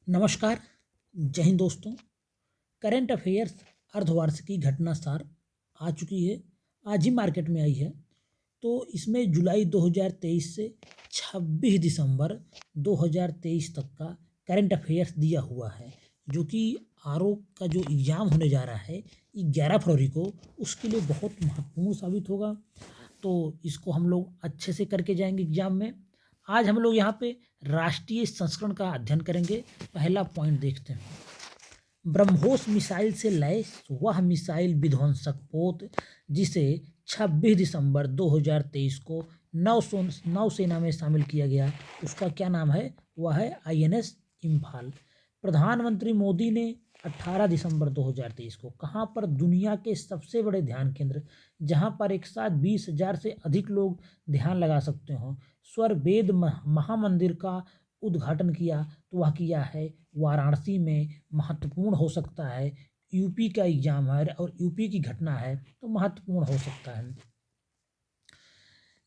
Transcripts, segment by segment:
नमस्कार। जय हिंद दोस्तों। करंट अफेयर्स अर्धवार्षिकी घटना सार आ चुकी है, आज ही मार्केट में आई है। तो इसमें जुलाई 2023 से 26 दिसंबर 2023 तक का करंट अफेयर्स दिया हुआ है, जो कि आरओ का जो एग्ज़ाम होने जा रहा है 11 फरवरी को, उसके लिए बहुत महत्वपूर्ण साबित होगा। तो इसको हम लोग अच्छे से करके जाएंगे एग्जाम में। आज हम लोग यहाँ पे राष्ट्रीय संस्करण का अध्ययन करेंगे। पहला पॉइंट देखते हैं। ब्रह्मोस मिसाइल से लैस वह मिसाइल विध्वंसक पोत जिसे 26 दिसंबर 2023 को नौसेना में शामिल किया गया, उसका क्या नाम है? वह है INS इम्फाल। प्रधानमंत्री मोदी ने 18 दिसंबर 2023 को कहाँ पर दुनिया के सबसे बड़े ध्यान केंद्र, जहाँ पर एक साथ 20,000 से अधिक लोग ध्यान लगा सकते हो, स्वर वेद महामंदिर का उद्घाटन किया? तो वह किया है वाराणसी में। महत्वपूर्ण हो सकता है, यूपी का एग्जाम है और यूपी की घटना है, तो महत्वपूर्ण हो सकता है।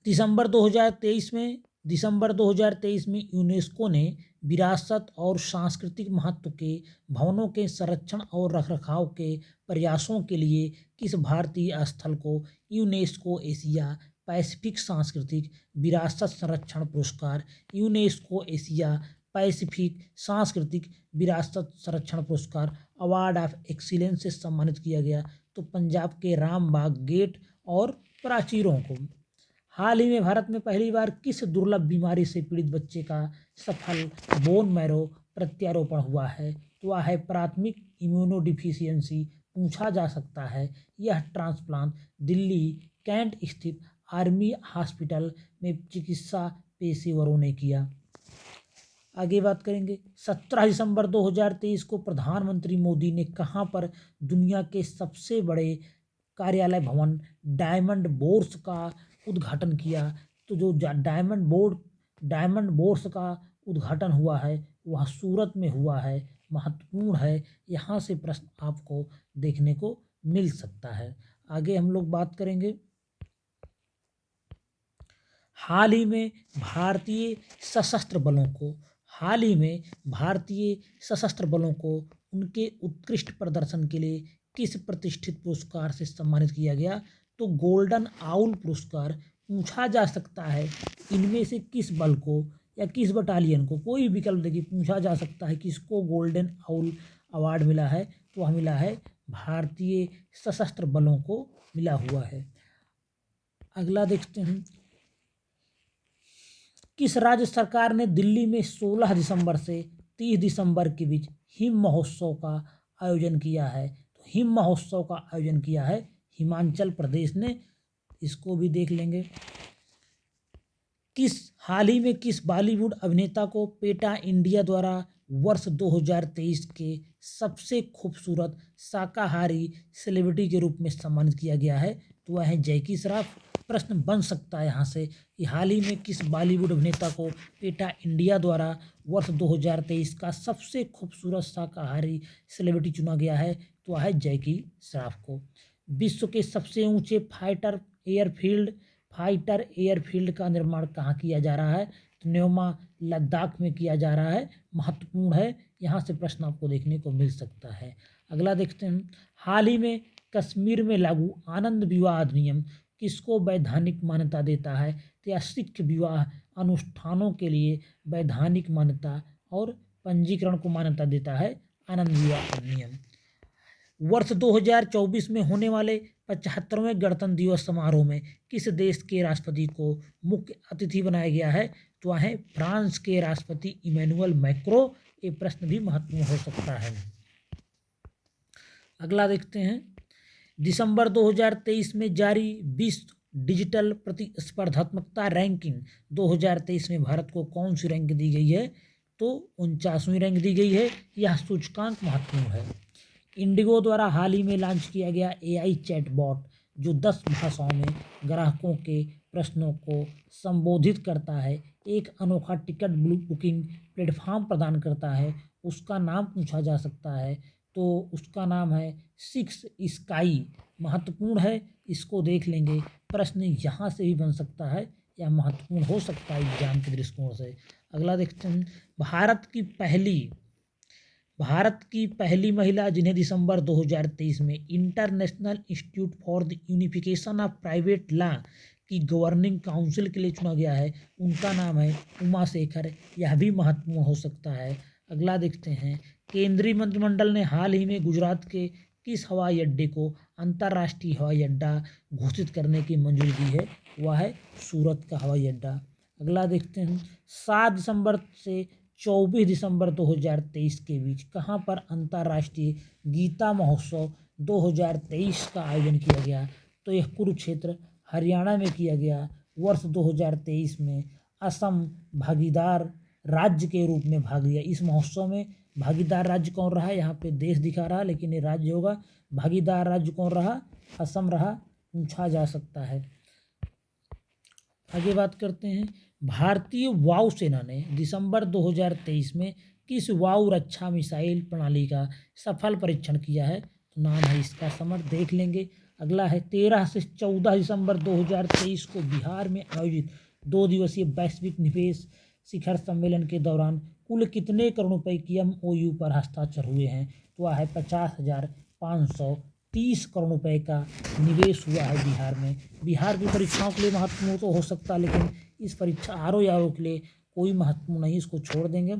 दिसंबर 2023 में यूनेस्को ने विरासत और सांस्कृतिक महत्व के भवनों के संरक्षण और रखरखाव के प्रयासों के लिए किस भारतीय स्थल को यूनेस्को एशिया पैसिफिक सांस्कृतिक विरासत संरक्षण पुरस्कार, यूनेस्को एशिया पैसिफिक सांस्कृतिक विरासत संरक्षण पुरस्कार, अवार्ड ऑफ एक्सीलेंस से सम्मानित किया गया? तो पंजाब के रामबाग गेट और प्राचीरों को। हाल ही में भारत में पहली बार किस दुर्लभ बीमारी से पीड़ित बच्चे का सफल बोन मैरो प्रत्यारोपण हुआ है? तो वह है प्राथमिक इम्यूनोडिफिशियंसी। पूछा जा सकता है। यह ट्रांसप्लांट दिल्ली कैंट स्थित आर्मी हॉस्पिटल में चिकित्सा पेशेवरों ने किया। आगे बात करेंगे। 17 दिसंबर 2023 को प्रधानमंत्री मोदी ने कहाँ पर दुनिया के सबसे बड़े कार्यालय भवन डायमंड बोर्स का उद्घाटन किया? तो जो डायमंड बोर्स का उद्घाटन हुआ है वह सूरत में हुआ है। महत्वपूर्ण है, यहाँ से प्रश्न आपको देखने को मिल सकता है। आगे हम लोग बात करेंगे। हाल ही में भारतीय सशस्त्र बलों को उनके उत्कृष्ट प्रदर्शन के लिए किस प्रतिष्ठित पुरस्कार से सम्मानित किया गया? तो गोल्डन आउल पुरस्कार। पूछा जा सकता है इनमें से किस बल को या किस बटालियन को, कोई विकल्प देखिए, पूछा जा सकता है किसको गोल्डन आउल अवार्ड मिला है? तो वह मिला है भारतीय सशस्त्र बलों को मिला हुआ है। अगला देखते हैं। किस राज्य सरकार ने दिल्ली में 16 दिसंबर से 30 दिसंबर के बीच हिम महोत्सव का आयोजन किया है? तो हिम महोत्सव का आयोजन किया है हिमाचल प्रदेश ने। इसको भी देख लेंगे। हाल ही में किस बॉलीवुड अभिनेता को पेटा इंडिया द्वारा वर्ष 2023 के सबसे खूबसूरत शाकाहारी सेलिब्रिटी के रूप में सम्मानित किया गया है? तो वह है जैकी श्रॉफ। प्रश्न बन सकता है यहाँ से कि हाल ही में किस बॉलीवुड अभिनेता को पेटा इंडिया द्वारा वर्ष 2023 का सबसे खूबसूरत शाकाहारी सेलिब्रिटी चुना गया है? तो वह है जैकी श्रॉफ को। विश्व के सबसे ऊंचे फाइटर एयरफील्ड का निर्माण कहाँ किया जा रहा है? तो न्योमा लद्दाख में किया जा रहा है। महत्वपूर्ण है, यहाँ से प्रश्न आपको देखने को मिल सकता है। अगला देखते हैं। हाल ही में कश्मीर में लागू आनंद विवाह अधिनियम किसको वैधानिक मान्यता देता है? तो यह सिख विवाह अनुष्ठानों के लिए वैधानिक मान्यता और पंजीकरण को मान्यता देता है आनंद विवाह अधिनियम। वर्ष 2024 में होने वाले 75वें गणतंत्र दिवस समारोह में किस देश के राष्ट्रपति को मुख्य अतिथि बनाया गया है? तो वह है फ्रांस के राष्ट्रपति इमैनुअल मैक्रो। ये प्रश्न भी महत्वपूर्ण हो सकता है। अगला देखते हैं। दिसंबर 2023 में जारी विश्व डिजिटल प्रतिस्पर्धात्मकता रैंकिंग 2023 में भारत को कौन सी रैंक दी गई है? तो 49वीं रैंक दी गई है। यह सूचकांक महत्वपूर्ण है। इंडिगो द्वारा हाल ही में लॉन्च किया गया AI चैटबॉट, जो 10 भाषाओं में ग्राहकों के प्रश्नों को संबोधित करता है, एक अनोखा टिकट बुकिंग प्लेटफॉर्म प्रदान करता है, उसका नाम पूछा जा सकता है? तो उसका नाम है सिक्स स्काई। महत्वपूर्ण है, इसको देख लेंगे। प्रश्न यहाँ से भी बन सकता है या महत्वपूर्ण हो सकता है एग्जाम के दृष्टिकोण से। अगला देखते हैं। भारत की पहली भारत की पहली महिला जिन्हें दिसंबर 2023 में international institute for the unification of private law की गवर्निंग काउंसिल के लिए चुना गया है, उनका नाम है उमा शेखर। यह भी महत्वपूर्ण हो सकता है। अगला देखते हैं, केंद्रीय मंत्रिमंडल ने हाल ही में गुजरात के किस हवाई अड्डे को अंतर्राष्ट्रीय हवाई अड्डा घोषित करने की मंजूरी दी है? वह है सूरत का हवाई अड्डा। अगला देखते हैं, 7 दिसंबर से 24 दिसंबर 2023 के बीच कहाँ पर अंतर्राष्ट्रीय गीता महोत्सव 2023 का आयोजन किया गया? तो यह कुरुक्षेत्र हरियाणा में किया गया। वर्ष 2023 में असम भागीदार राज्य के रूप में भाग लिया। इस महोत्सव में भागीदार राज्य कौन रहा? यहाँ पे देश दिखा रहा, लेकिन ये राज्य होगा। भागीदार राज्य कौन रहा? असम रहा। पूछा जा सकता है। आगे बात करते हैं, भारतीय वायुसेना ने दिसंबर 2023 में किस वायु रक्षा मिसाइल प्रणाली का सफल परीक्षण किया है? तो नाम है इसका समर, देख लेंगे। अगला है, 13 से 14 दिसंबर 2023 को बिहार में आयोजित 2 दिवसीय वैश्विक निवेश शिखर सम्मेलन के दौरान कुल कितने करोड़ रुपए की MOU पर हस्ताक्षर हुए हैं? तो वह है 50,530 करोड़ रुपए का निवेश हुआ है बिहार में। बिहार की परीक्षाओं के लिए महत्वपूर्ण तो हो सकता है, लेकिन इस परीक्षा RO के लिए कोई महत्वपूर्ण नहीं, इसको छोड़ देंगे।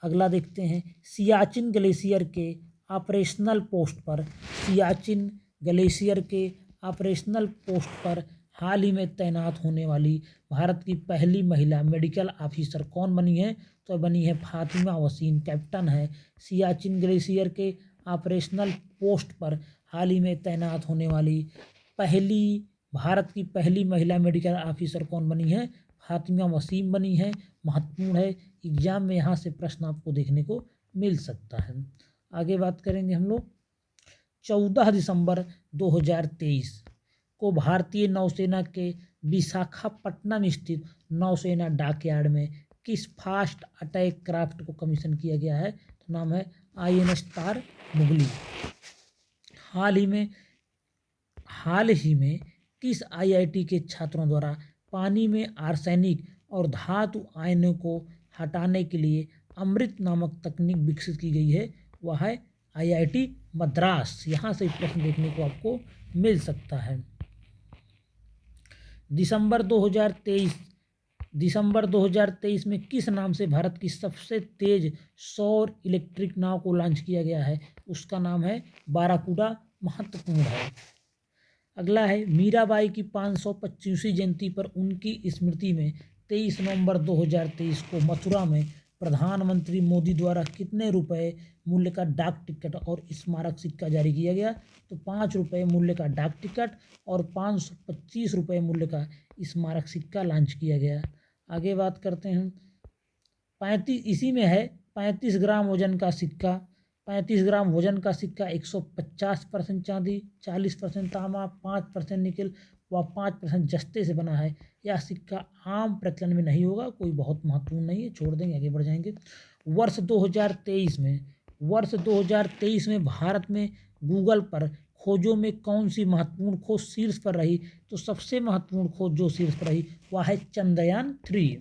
अगला देखते हैं, सियाचिन ग्लेशियर के ऑपरेशनल पोस्ट पर सियाचिन ग्लेशियर के ऑपरेशनल पोस्ट पर हाल ही में तैनात होने वाली भारत की पहली महिला मेडिकल ऑफिसर कौन बनी है? तो बनी है फातिमा वसीम, कैप्टन है। सियाचिन ग्लेशियर के ऑपरेशनल पोस्ट पर हाल ही में तैनात होने वाली भारत की पहली महिला मेडिकल ऑफिसर कौन बनी है? फातिमा वसीम बनी है। महत्वपूर्ण है, एग्जाम में यहाँ से प्रश्न आपको देखने को मिल सकता है। आगे बात करेंगे हम लोग, 14 दिसंबर 2023 को भारतीय नौसेना के विशाखापट्टनम स्थित नौसेना डॉकयार्ड में किस फास्ट अटैक क्राफ्ट को कमीशन किया गया है? तो नाम है INS तार मुगली। हाल ही में किस IIT के छात्रों द्वारा पानी में आर्सेनिक और धातु आयनों को हटाने के लिए अमृत नामक तकनीक विकसित की गई है? वह है IIT मद्रास। यहाँ से प्रश्न देखने को आपको मिल सकता है। दिसंबर 2023 में किस नाम से भारत की सबसे तेज सौर इलेक्ट्रिक नाव को लॉन्च किया गया है? उसका नाम है बाराकूडा। महत्वपूर्ण है। अगला है, मीराबाई की 525वीं जयंती पर उनकी स्मृति में 23 नवंबर 2023 को मथुरा में प्रधानमंत्री मोदी द्वारा कितने रुपए मूल्य का डाक टिकट और स्मारक सिक्का जारी किया गया? तो 5 रुपये मूल्य का डाक टिकट और 525 रुपये मूल्य का स्मारक सिक्का लॉन्च किया गया। आगे बात करते हैं, 35 ग्राम वजन का सिक्का, 35 ग्राम वजन का सिक्का 150% चांदी, 40% तांबा, 5% निकल व 5% जस्ते से बना है। यह सिक्का आम प्रचलन में नहीं होगा, कोई बहुत महत्वपूर्ण नहीं है, छोड़ देंगे, आगे बढ़ जाएंगे। वर्ष 2023 में भारत में गूगल पर खोजों में कौन सी महत्वपूर्ण खोज शीर्ष पर रही? तो सबसे महत्वपूर्ण खोज जो शीर्ष पर रही वह है चंद्रयान 3।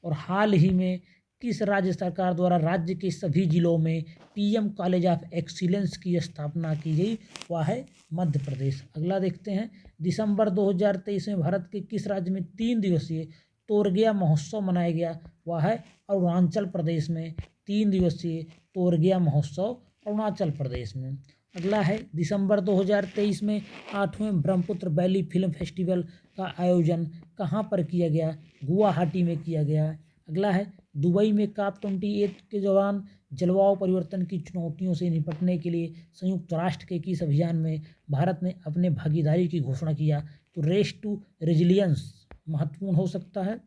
और हाल ही में किस राज्य सरकार द्वारा राज्य के सभी जिलों में PM कॉलेज ऑफ एक्सीलेंस की स्थापना की गई? वह है मध्य प्रदेश। अगला देखते हैं, दिसंबर 2023 में भारत के किस राज्य में 3 दिवसीय तोरगिया महोत्सव मनाया गया? वह है अरुणाचल प्रदेश में। 3 दिवसीय तोरगिया महोत्सव अरुणाचल प्रदेश में। अगला है, दिसंबर 2023 में 8वें ब्रह्मपुत्र वैली फिल्म फेस्टिवल का आयोजन कहाँ पर किया गया? गुवाहाटी में किया गया। अगला है, दुबई में COP28 के दौरान जलवायु परिवर्तन की चुनौतियों से निपटने के लिए संयुक्त राष्ट्र के किस अभियान में भारत ने अपने भागीदारी की घोषणा किया? तो रेस टू रेजिलियंस महत्वपूर्ण हो सकता है।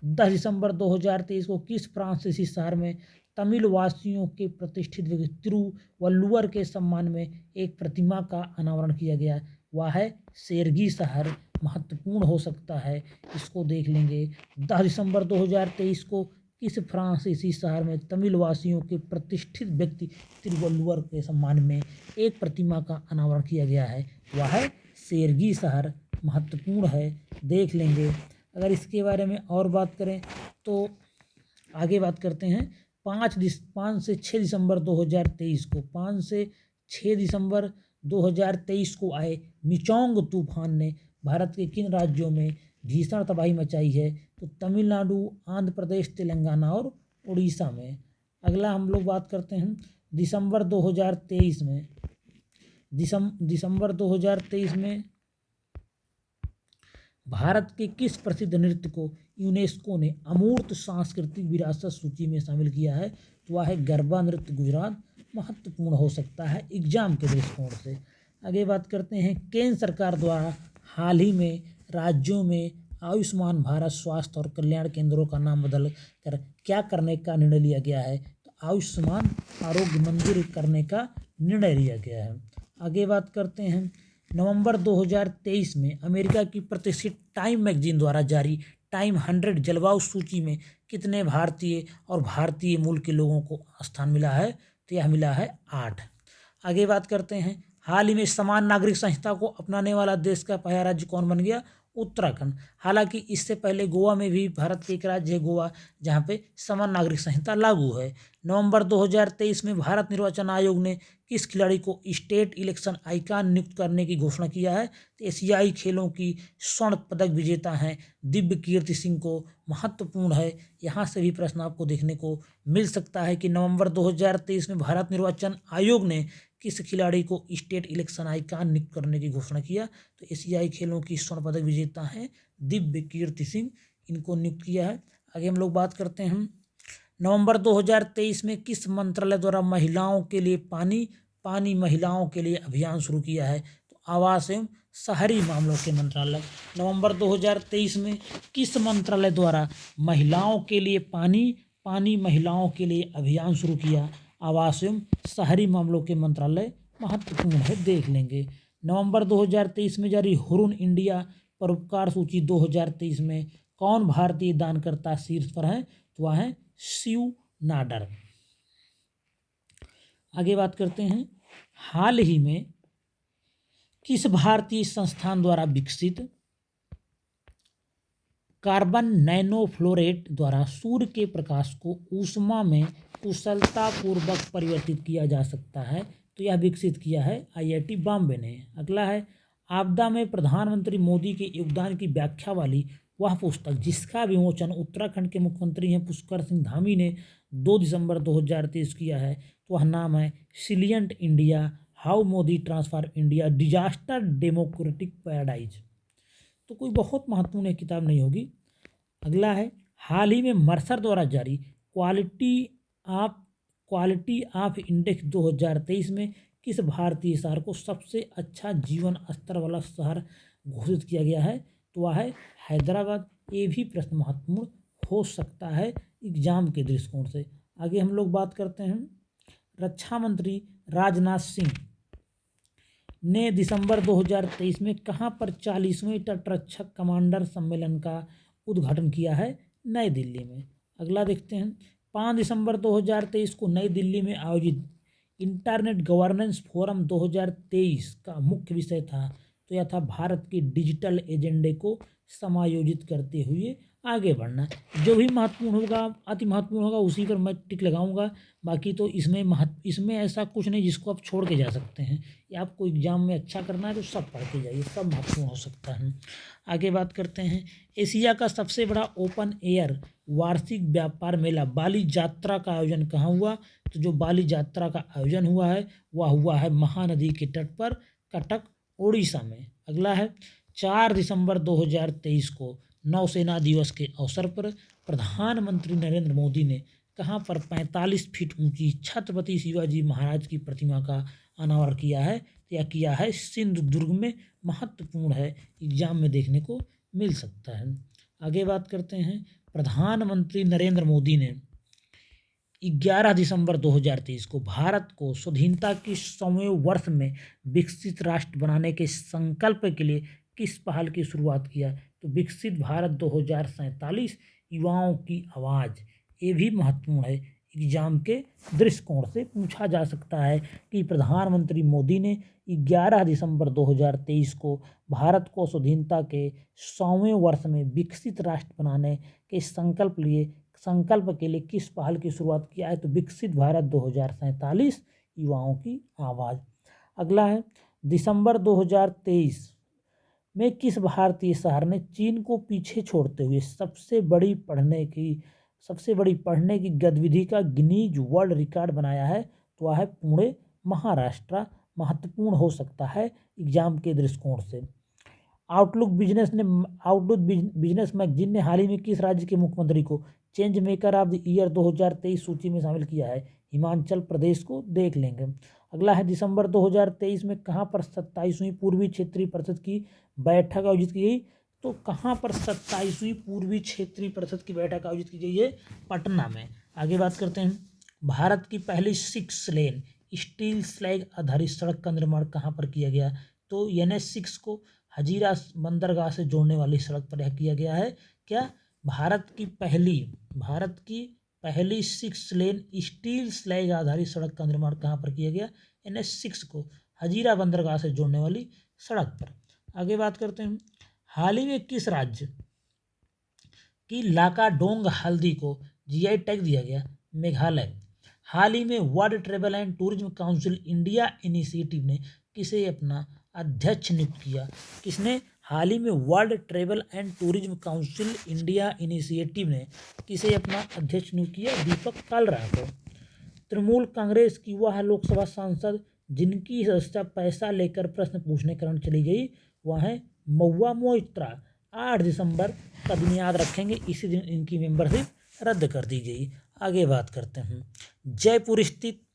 10 दिसंबर 2023 को किस फ्रांसीसी शहर में तमिल वासियों के प्रतिष्ठित व्यक्ति तिरुवल्लुवर के सम्मान में एक प्रतिमा का अनावरण किया गया? वह है सेरगी शहर। महत्वपूर्ण हो सकता है, इसको देख लेंगे। 10 दिसंबर 2023 को किस फ्रांसीसी शहर में तमिल वासियों के प्रतिष्ठित व्यक्ति तिरुवल्लुवर के सम्मान में एक प्रतिमा का अनावरण किया गया है? वह है सेरगी शहर। महत्वपूर्ण है, देख लेंगे। अगर इसके बारे में और बात करें तो आगे बात करते हैं, 5 से 6 दिसंबर 2023 को 5 से 6 दिसंबर 2023 को आए मिचोंग तूफान ने भारत के किन राज्यों में भीषण तबाही मचाई है? तो तमिलनाडु, आंध्र प्रदेश, तेलंगाना और उड़ीसा में। अगला हम लोग बात करते हैं दिसंबर 2023 में। दिसंबर 2023 में भारत के किस प्रसिद्ध नृत्य को यूनेस्को ने अमूर्त सांस्कृतिक विरासत सूची में शामिल किया है? तो वह है गरबा नृत्य गुजरात। महत्वपूर्ण हो सकता है एग्जाम के दृष्टिकोण से। आगे बात करते हैं केंद्र सरकार द्वारा हाल ही में राज्यों में आयुष्मान भारत स्वास्थ्य और कल्याण केंद्रों का नाम बदल कर क्या करने का निर्णय लिया गया है? तो आयुष्मान आरोग्य मंदिर करने का निर्णय लिया गया है। आगे बात करते हैं नवंबर 2023 में अमेरिका की प्रतिष्ठित टाइम मैगजीन द्वारा जारी टाइम 100 जलवायु सूची में कितने भारतीय और भारतीय मूल के लोगों को स्थान मिला है? तो यह मिला है 8। आगे बात करते हैं हाल ही में समान नागरिक संहिता को अपनाने वाला देश का पहला राज्य कौन बन गया? उत्तराखंड। हालांकि इससे पहले गोवा में भी भारत के एक राज्य है गोवा, जहां पे समान नागरिक संहिता लागू है। नवंबर 2023 में भारत निर्वाचन आयोग ने किस खिलाड़ी को स्टेट इलेक्शन आइकॉन नियुक्त करने की घोषणा किया है? तो एशियाई खेलों की स्वर्ण पदक विजेता हैं दिव्य कीर्ति सिंह को। महत्वपूर्ण है, यहाँ से भी प्रश्न आपको देखने को मिल सकता है कि नवंबर 2023 में भारत निर्वाचन आयोग ने किस खिलाड़ी को स्टेट इलेक्शन आइकॉन नियुक्त करने की घोषणा किया? तो एशियाई खेलों की स्वर्ण पदक विजेता हैं दिव्य कीर्ति सिंह, इनको नियुक्त किया है। आगे हम लोग बात करते हैं नवंबर 2023 में किस मंत्रालय द्वारा महिलाओं के लिए पानी महिलाओं के लिए अभियान शुरू किया है? तो आवास एवं शहरी मामलों के मंत्रालय। नवंबर 2023 में किस मंत्रालय द्वारा महिलाओं के लिए पानी महिलाओं के लिए अभियान शुरू किया? आवास एवं शहरी मामलों के मंत्रालय। महत्वपूर्ण है, देख लेंगे। नवंबर 2023 में जारी हुरुन इंडिया परोपकार सूची 2023 में कौन भारतीय दानकर्ता शीर्ष पर है? तो वह है शिव नाडर। आगे बात करते हैं हाल ही में किस भारतीय संस्थान द्वारा विकसित कार्बन नैनोफ्लोरेट द्वारा सूर्य के प्रकाश को ऊष्मा में कुशलतापूर्वक परिवर्तित किया जा सकता है? तो यह विकसित किया है IIT बॉम्बे ने। अगला है आपदा में प्रधानमंत्री मोदी के योगदान की व्याख्या वाली वह पुस्तक जिसका विमोचन उत्तराखंड के मुख्यमंत्री हैं पुष्कर सिंह धामी ने 2 दिसंबर 2023 किया है। तो वह नाम है resilient India, how Modi transform India disaster democratic paradise. तो कोई बहुत महत्वपूर्ण किताब नहीं होगी। अगला है हाल ही में मर्सर द्वारा जारी क्वालिटी ऑफ इंडेक्स 2023 में किस भारतीय शहर को सबसे अच्छा जीवन स्तर वाला शहर घोषित किया गया है? तो वह है हैदराबाद। ये भी प्रश्न महत्वपूर्ण हो सकता है एग्जाम के दृष्टिकोण से। आगे हम लोग बात करते हैं रक्षा मंत्री राजनाथ सिंह ने दिसंबर 2023 में कहां पर 40वें तटरक्षक कमांडर सम्मेलन का उद्घाटन किया है? नई दिल्ली में। अगला देखते हैं 5 दिसंबर 2023 को नई दिल्ली में आयोजित इंटरनेट गवर्नेंस फोरम 2023 का मुख्य विषय था। तो यह था भारत के डिजिटल एजेंडे को समायोजित करते हुए आगे बढ़ना। जो भी महत्वपूर्ण होगा, अति महत्वपूर्ण होगा, उसी पर मैं टिक लगाऊंगा। बाकी तो इसमें ऐसा कुछ नहीं जिसको आप छोड़ के जा सकते हैं। या आपको एग्जाम में अच्छा करना है तो सब पढ़ के जाइए, सब महत्वपूर्ण हो सकता है। आगे बात करते हैं एशिया का सबसे बड़ा ओपन एयर वार्षिक व्यापार मेला बाली यात्रा का आयोजन कहाँ हुआ? तो जो बाली यात्रा का आयोजन हुआ है वह हुआ है महानदी के तट पर कटक, उड़ीसा में। अगला है 4 दिसंबर 2023 को नौसेना दिवस के अवसर पर प्रधानमंत्री नरेंद्र मोदी ने कहां पर 45 फीट ऊंची छत्रपति शिवाजी महाराज की प्रतिमा का अनावरण किया है? यह किया है सिंधुदुर्ग में। महत्वपूर्ण है, एग्जाम में देखने को मिल सकता है। आगे बात करते हैं प्रधानमंत्री नरेंद्र मोदी ने 11 दिसंबर 2023 को भारत को स्वाधीनता की 100वें वर्ष में विकसित राष्ट्र बनाने के संकल्प के लिए किस पहल की शुरुआत किया? तो विकसित भारत 2047 युवाओं की आवाज़। ये भी महत्वपूर्ण है, एग्जाम के दृष्टिकोण से पूछा जा सकता है कि प्रधानमंत्री मोदी ने 11 दिसंबर 2023 को भारत को स्वाधीनता के 100वें वर्ष में विकसित राष्ट्र बनाने के संकल्प लिए संकल्प के लिए किस पहल की शुरुआत किया है? तो विकसित भारत 2047 युवाओं की आवाज़। अगला है, दिसंबर 2023 में किस भारतीय शहर ने चीन को पीछे छोड़ते हुए सबसे बड़ी पढ़ने की गतिविधि का गिनीज वर्ल्ड रिकॉर्ड बनाया है? तो वह है पुणे, महाराष्ट्र। महत्वपूर्ण हो सकता है एग्जाम के दृष्टिकोण से। आउटलुक बिजनेस मैगजीन ने हाल ही में किस राज्य के मुख्यमंत्री को change maker of the year 2023 सूची में शामिल किया है? हिमाचल प्रदेश को देख लेंगे। अगला है, दिसंबर 2023 में कहाँ पर 27वीं पूर्वी क्षेत्रीय परिषद की बैठक आयोजित की गई? तो कहाँ पर 27वीं पूर्वी क्षेत्रीय परिषद की बैठक आयोजित की गई है? पटना में। आगे बात करते हैं, भारत की पहली 6 लेन स्टील स्लैग आधारित सड़क का निर्माण कहाँ पर किया गया? तो NH6 को हजीरा बंदरगाह से जोड़ने वाली सड़क पर यह किया गया है। क्या? भारत की पहली 6 लेन स्टील स्लैग आधारित सड़क का निर्माण कहाँ पर किया गया? NH6 को हजीरा बंदरगाह से जोड़ने वाली सड़क पर। आगे बात करते हैं, हाल ही में किस राज्य की लाकाडोंग हल्दी को GI टैग दिया गया? मेघालय। हाल ही में world travel and tourism council India initiative ने किसे अपना अध्यक्ष नियुक्त किया? किसने? हाल ही में world travel and tourism council India initiative ने किसे अपना अध्यक्ष नियुक्त किया? दीपक कालरा को। तृणमूल कांग्रेस की वह लोकसभा सांसद जिनकी सदस्यता पैसा लेकर प्रश्न पूछने कारण चली गई, वह है महुआ मोइत्रा। 8 दिसंबर का दिन याद रखेंगे, इसी दिन इनकी मेंबरशिप रद्द कर दी गई। आगे बात करते हैं, जयपुर स्थित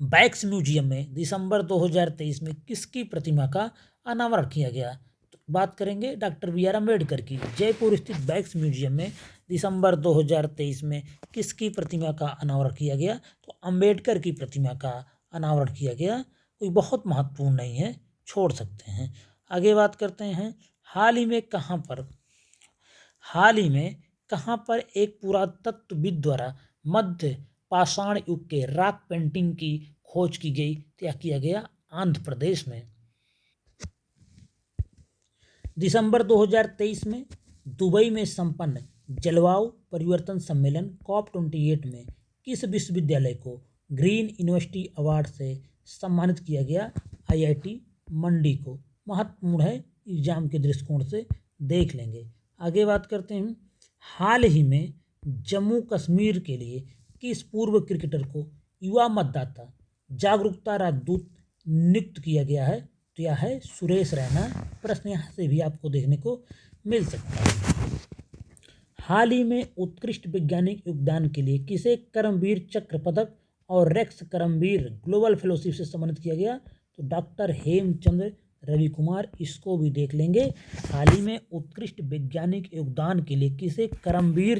बैक्स म्यूजियम में दिसंबर 2023 में किसकी प्रतिमा का अनावरण किया गया? तो बात करेंगे डॉक्टर BR अम्बेडकर की। जयपुर स्थित बैक्स म्यूजियम में दिसंबर 2023 में किसकी प्रतिमा का अनावरण किया गया? तो अम्बेडकर की प्रतिमा का अनावरण किया गया। कोई बहुत महत्वपूर्ण नहीं है, छोड़ सकते हैं। आगे बात करते हैं, हाल ही में कहाँ पर एक पुरातत्वविद द्वारा मध्य पाषाण युग के रॉक पेंटिंग की खोज की गई? क्या किया गया? आंध्र प्रदेश में। दिसंबर 2023 में दुबई में संपन्न जलवायु परिवर्तन सम्मेलन COP28 में किस विश्वविद्यालय को ग्रीन यूनिवर्सिटी अवार्ड से सम्मानित किया गया? IIT मंडी को। महत्वपूर्ण है, एग्जाम के दृष्टिकोण से देख लेंगे। आगे बात करते हैं, हाल ही में जम्मू कश्मीर के लिए किस पूर्व क्रिकेटर को युवा मतदाता जागरूकता राजदूत नियुक्त किया गया है? तो यह है सुरेश रैना। प्रश्न यहाँ से भी आपको देखने को मिल सकता है। हाल ही में उत्कृष्ट वैज्ञानिक योगदान के लिए किसे कर्मवीर चक्र पदक और रेक्स कर्मवीर ग्लोबल फेलोशिप से सम्मानित किया गया? तो डॉक्टर हेमचंद्र रवि कुमार, इसको भी देख लेंगे। हाल ही में उत्कृष्ट वैज्ञानिक योगदान के लिए किसे कर्मवीर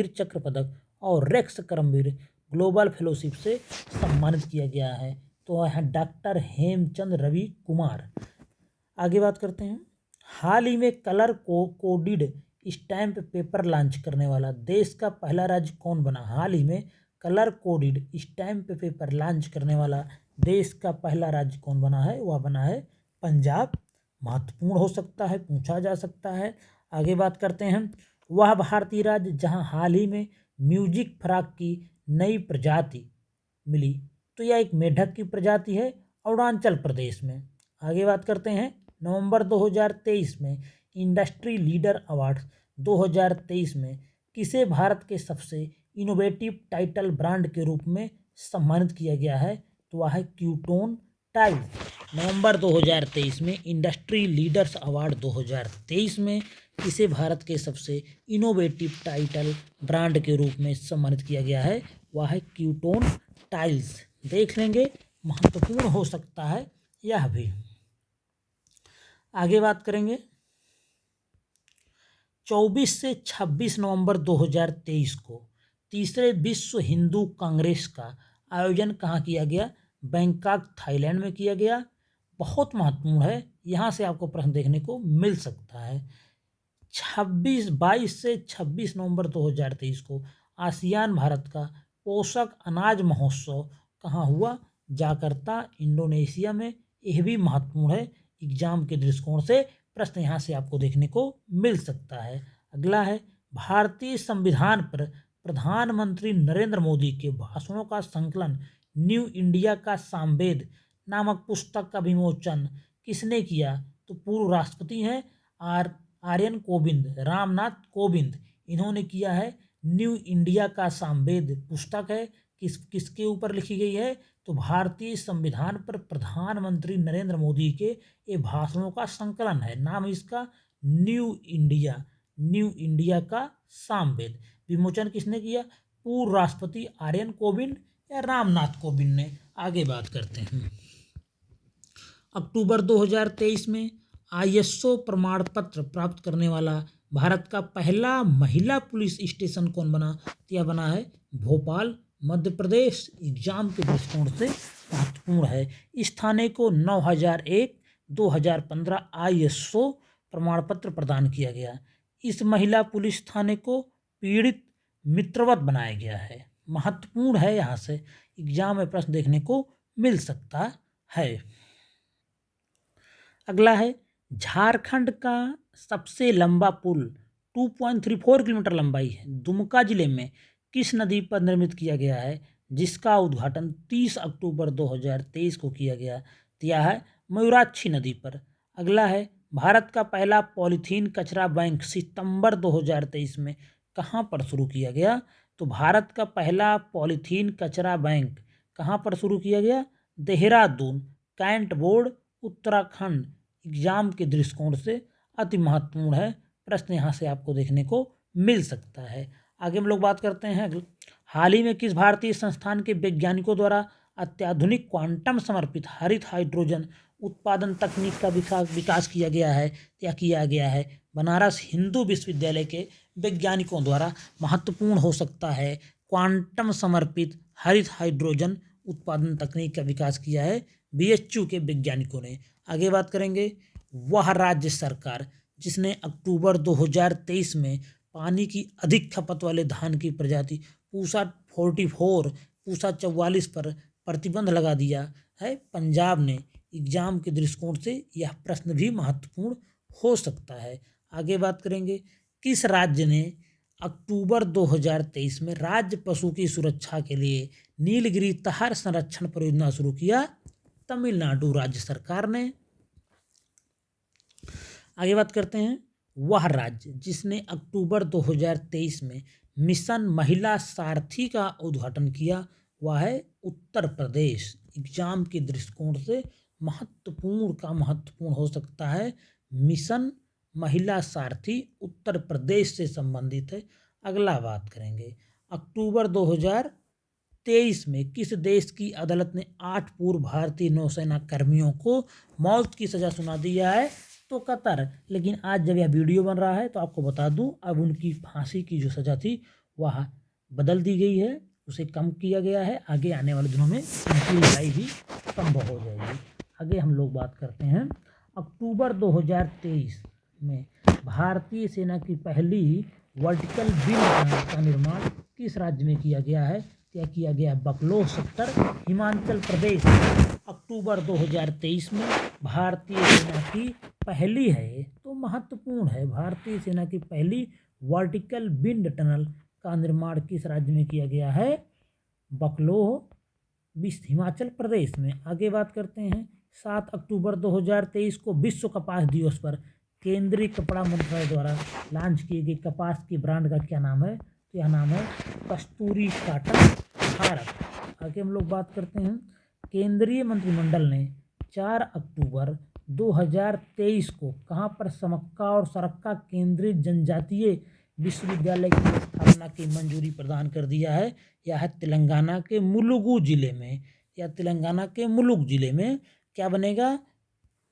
चक्र पदक और रेक्स कर्मवीर ग्लोबल फेलोशिप से सम्मानित किया गया है? तो वह है डॉक्टर हेमचंद रवि कुमार। आगे बात करते हैं, हाल ही में कलर कोडिड स्टैम्प पेपर लॉन्च करने वाला देश का पहला राज्य कौन बना? हाल ही में कलर कोडिड स्टैम्प पेपर लॉन्च करने वाला देश का पहला राज्य कौन बना है? वह बना है पंजाब। महत्वपूर्ण हो सकता है, पूछा जा सकता है। आगे बात करते हैं, वह भारतीय राज्य जहां हाल ही में म्यूजिक फ्रॉग की नई प्रजाति मिली, तो यह एक मेढक की प्रजाति है, अरुणाचल प्रदेश में। आगे बात करते हैं, नवंबर 2023 में इंडस्ट्री लीडर अवार्ड 2023 में किसे भारत के सबसे इनोवेटिव टाइटल ब्रांड के रूप में सम्मानित किया गया है? तो वह है क्यूटोन टाइल्स। नवंबर 2023 में इंडस्ट्री लीडर्स अवार्ड 2023 में किसे भारत के सबसे इनोवेटिव टाइटल ब्रांड के रूप में सम्मानित किया गया है? वह है क्यूटोन टाइल्स। देख लेंगे, महत्वपूर्ण हो सकता है यह भी। आगे बात करेंगे, 24 से 26 नवंबर 2023 को तीसरे विश्व हिंदू कांग्रेस का आयोजन कहाँ किया गया? बैंकॉक थाईलैंड में किया गया। बहुत महत्वपूर्ण है, यहाँ से आपको प्रश्न देखने को मिल सकता है। 22 से 26 नवंबर 2023 को आसियान भारत का पोषक अनाज महोत्सव कहाँ हुआ? जाकर्ता, इंडोनेशिया में। यह भी महत्वपूर्ण है, एग्जाम के दृष्टिकोण से प्रश्न यहाँ से आपको देखने को मिल सकता है। अगला है भारतीय संविधान पर प्रधानमंत्री नरेंद्र मोदी के भाषणों का संकलन न्यू इंडिया का सामवेद नामक पुस्तक का विमोचन किसने किया? तो पूर्व राष्ट्रपति हैं आर आर्यन कोविंद, रामनाथ कोविंद, इन्होंने किया है। न्यू इंडिया का सामवेद पुस्तक है, किसके ऊपर लिखी गई है? तो भारतीय संविधान पर प्रधानमंत्री नरेंद्र मोदी के ये भाषणों का संकलन है। नाम इसका न्यू इंडिया, न्यू इंडिया का सामवेद। विमोचन किसने किया? पूर्व राष्ट्रपति आर्यन कोविंद या रामनाथ कोविंद ने। आगे बात करते हैं। अक्टूबर 2023 में ISO प्रमाण पत्र प्राप्त करने वाला भारत का पहला महिला पुलिस स्टेशन कौन बना? तो यह बना है भोपाल, मध्य प्रदेश। एग्जाम के दृष्टिकोण से महत्वपूर्ण है। इस थाने को 9001/2015 ISO प्रमाण पत्र प्रदान किया गया। इस महिला पुलिस थाने को पीड़ित मित्रवत बनाया गया है। महत्वपूर्ण है, यहाँ से एग्जाम में प्रश्न देखने को मिल सकता है। अगला है झारखंड का सबसे लंबा पुल 2.34 किलोमीटर लंबाई है, दुमका जिले में किस नदी पर निर्मित किया गया है, जिसका उद्घाटन 30 अक्टूबर 2023 को किया गया? तो यह है मयूराक्षी नदी पर। अगला है भारत का पहला पॉलीथीन कचरा बैंक सितंबर 2023 में कहाँ पर शुरू किया गया? तो भारत का पहला पॉलीथीन कचरा बैंक कहाँ पर शुरू किया गया? Dehradun, cantt board, Uttarakhand. Exam के दृष्टिकोण से अति महत्वपूर्ण है, प्रश्न यहाँ से आपको देखने को मिल सकता है। आगे हम लोग बात करते हैं। हाल ही में किस भारतीय संस्थान के वैज्ञानिकों द्वारा अत्याधुनिक क्वांटम समर्पित हरित हाइड्रोजन उत्पादन तकनीक का विकास किया गया है? क्या किया गया है? बनारस हिंदू विश्वविद्यालय के वैज्ञानिकों द्वारा। महत्वपूर्ण हो सकता है, क्वांटम समर्पित हरित हाइड्रोजन उत्पादन तकनीक का विकास किया है BHU के वैज्ञानिकों ने। आगे बात करेंगे। वह राज्य सरकार जिसने अक्टूबर 2023 में पानी की अधिक खपत वाले धान की प्रजाति पूसा 44, पूसा 44 पर प्रतिबंध लगा दिया है, पंजाब ने। एग्जाम के दृष्टिकोण से यह प्रश्न भी महत्वपूर्ण हो सकता है। आगे बात करेंगे। किस राज्य ने अक्टूबर 2023 में राज्य पशु की सुरक्षा के लिए नीलगिरी तहर संरक्षण परियोजना शुरू किया? तमिलनाडु राज्य सरकार ने। आगे बात करते हैं। वह राज्य जिसने अक्टूबर 2023 में मिशन महिला सारथी का उद्घाटन किया, वह है उत्तर प्रदेश। एग्जाम के दृष्टिकोण से महत्वपूर्ण हो सकता है। मिशन महिला सारथी उत्तर प्रदेश से संबंधित है। अगला बात करेंगे। अक्टूबर 2023 में किस देश की अदालत ने 8 पूर्व भारतीय नौसेना कर्मियों को मौत की सजा सुना दिया है? तो कतर। लेकिन आज जब यह वीडियो बन रहा है तो आपको बता दूं, अब उनकी फांसी की जो सज़ा थी वह बदल दी गई है, उसे कम किया गया है। आगे आने वाले दिनों में उनकी रिहाई भी संभव हो जाएगी। आगे हम लोग बात करते हैं। अक्टूबर 2023 में भारतीय सेना की पहली वर्टिकल विंग का निर्माण किस राज्य में किया गया है? क्या किया गया? बकलोह सेक्टर, हिमाचल प्रदेश। अक्टूबर 2023 में भारतीय सेना की पहली है, तो महत्वपूर्ण है। भारतीय सेना की पहली वर्टिकल विंड टनल का निर्माण किस राज्य में किया गया है? बकलोह, हिमाचल प्रदेश में। आगे बात करते हैं। 7 अक्टूबर 2023 को विश्व कपास दिवस पर केंद्रीय कपड़ा मंत्रालय द्वारा लॉन्च किए गए कपास के ब्रांड का क्या नाम है? तो यह नाम है कस्तूरी कॉटन भारत। आगे हम लोग बात करते हैं। केंद्रीय मंत्रिमंडल ने 4 अक्टूबर 2023 को कहाँ पर समक्का और सरक्का केंद्रीय जनजातीय विश्वविद्यालय की स्थापना की मंजूरी प्रदान कर दिया है? यह है तेलंगाना के मुलुगु जिले में। या तेलंगाना के मुलुगु जिले में क्या बनेगा?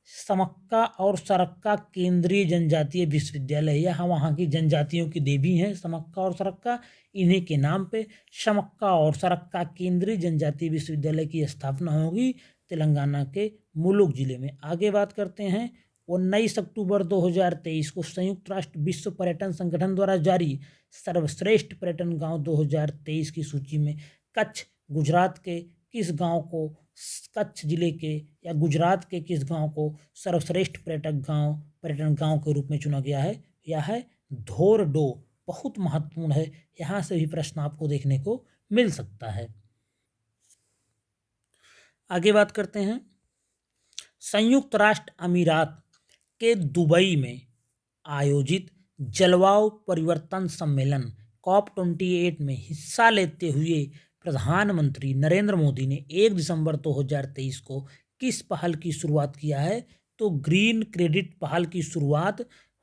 समक्का और सरक्का केंद्रीय जनजातीय विश्वविद्यालय। यह वहाँ की जनजातियों की देवी हैं समक्का और सरक्का। इन्हीं के नाम पे समक्का और सरक्का केंद्रीय जनजातीय विश्वविद्यालय की स्थापना होगी तेलंगाना के मुलुगु जिले में। आगे बात करते हैं। 19 अक्टूबर 2023 को संयुक्त राष्ट्र विश्व पर्यटन संगठन द्वारा जारी सर्वश्रेष्ठ पर्यटन गांव 2023 की सूची में कच्छ गुजरात के किस गांव को, कच्छ जिले के या गुजरात के किस गांव को सर्वश्रेष्ठ पर्यटन गांव के रूप में चुना गया है? यह है धोरडो बहुत महत्वपूर्ण है, यहाँ से भी प्रश्न आपको देखने को मिल सकता है। आगे बात करते हैं। संयुक्त राष्ट्र अमीरात के दुबई में आयोजित जलवायु परिवर्तन सम्मेलन COP28 में हिस्सा लेते हुए प्रधानमंत्री नरेंद्र मोदी ने 1 दिसंबर 2023 को किस पहल की शुरुआत किया है? तो ग्रीन क्रेडिट पहल की शुरुआत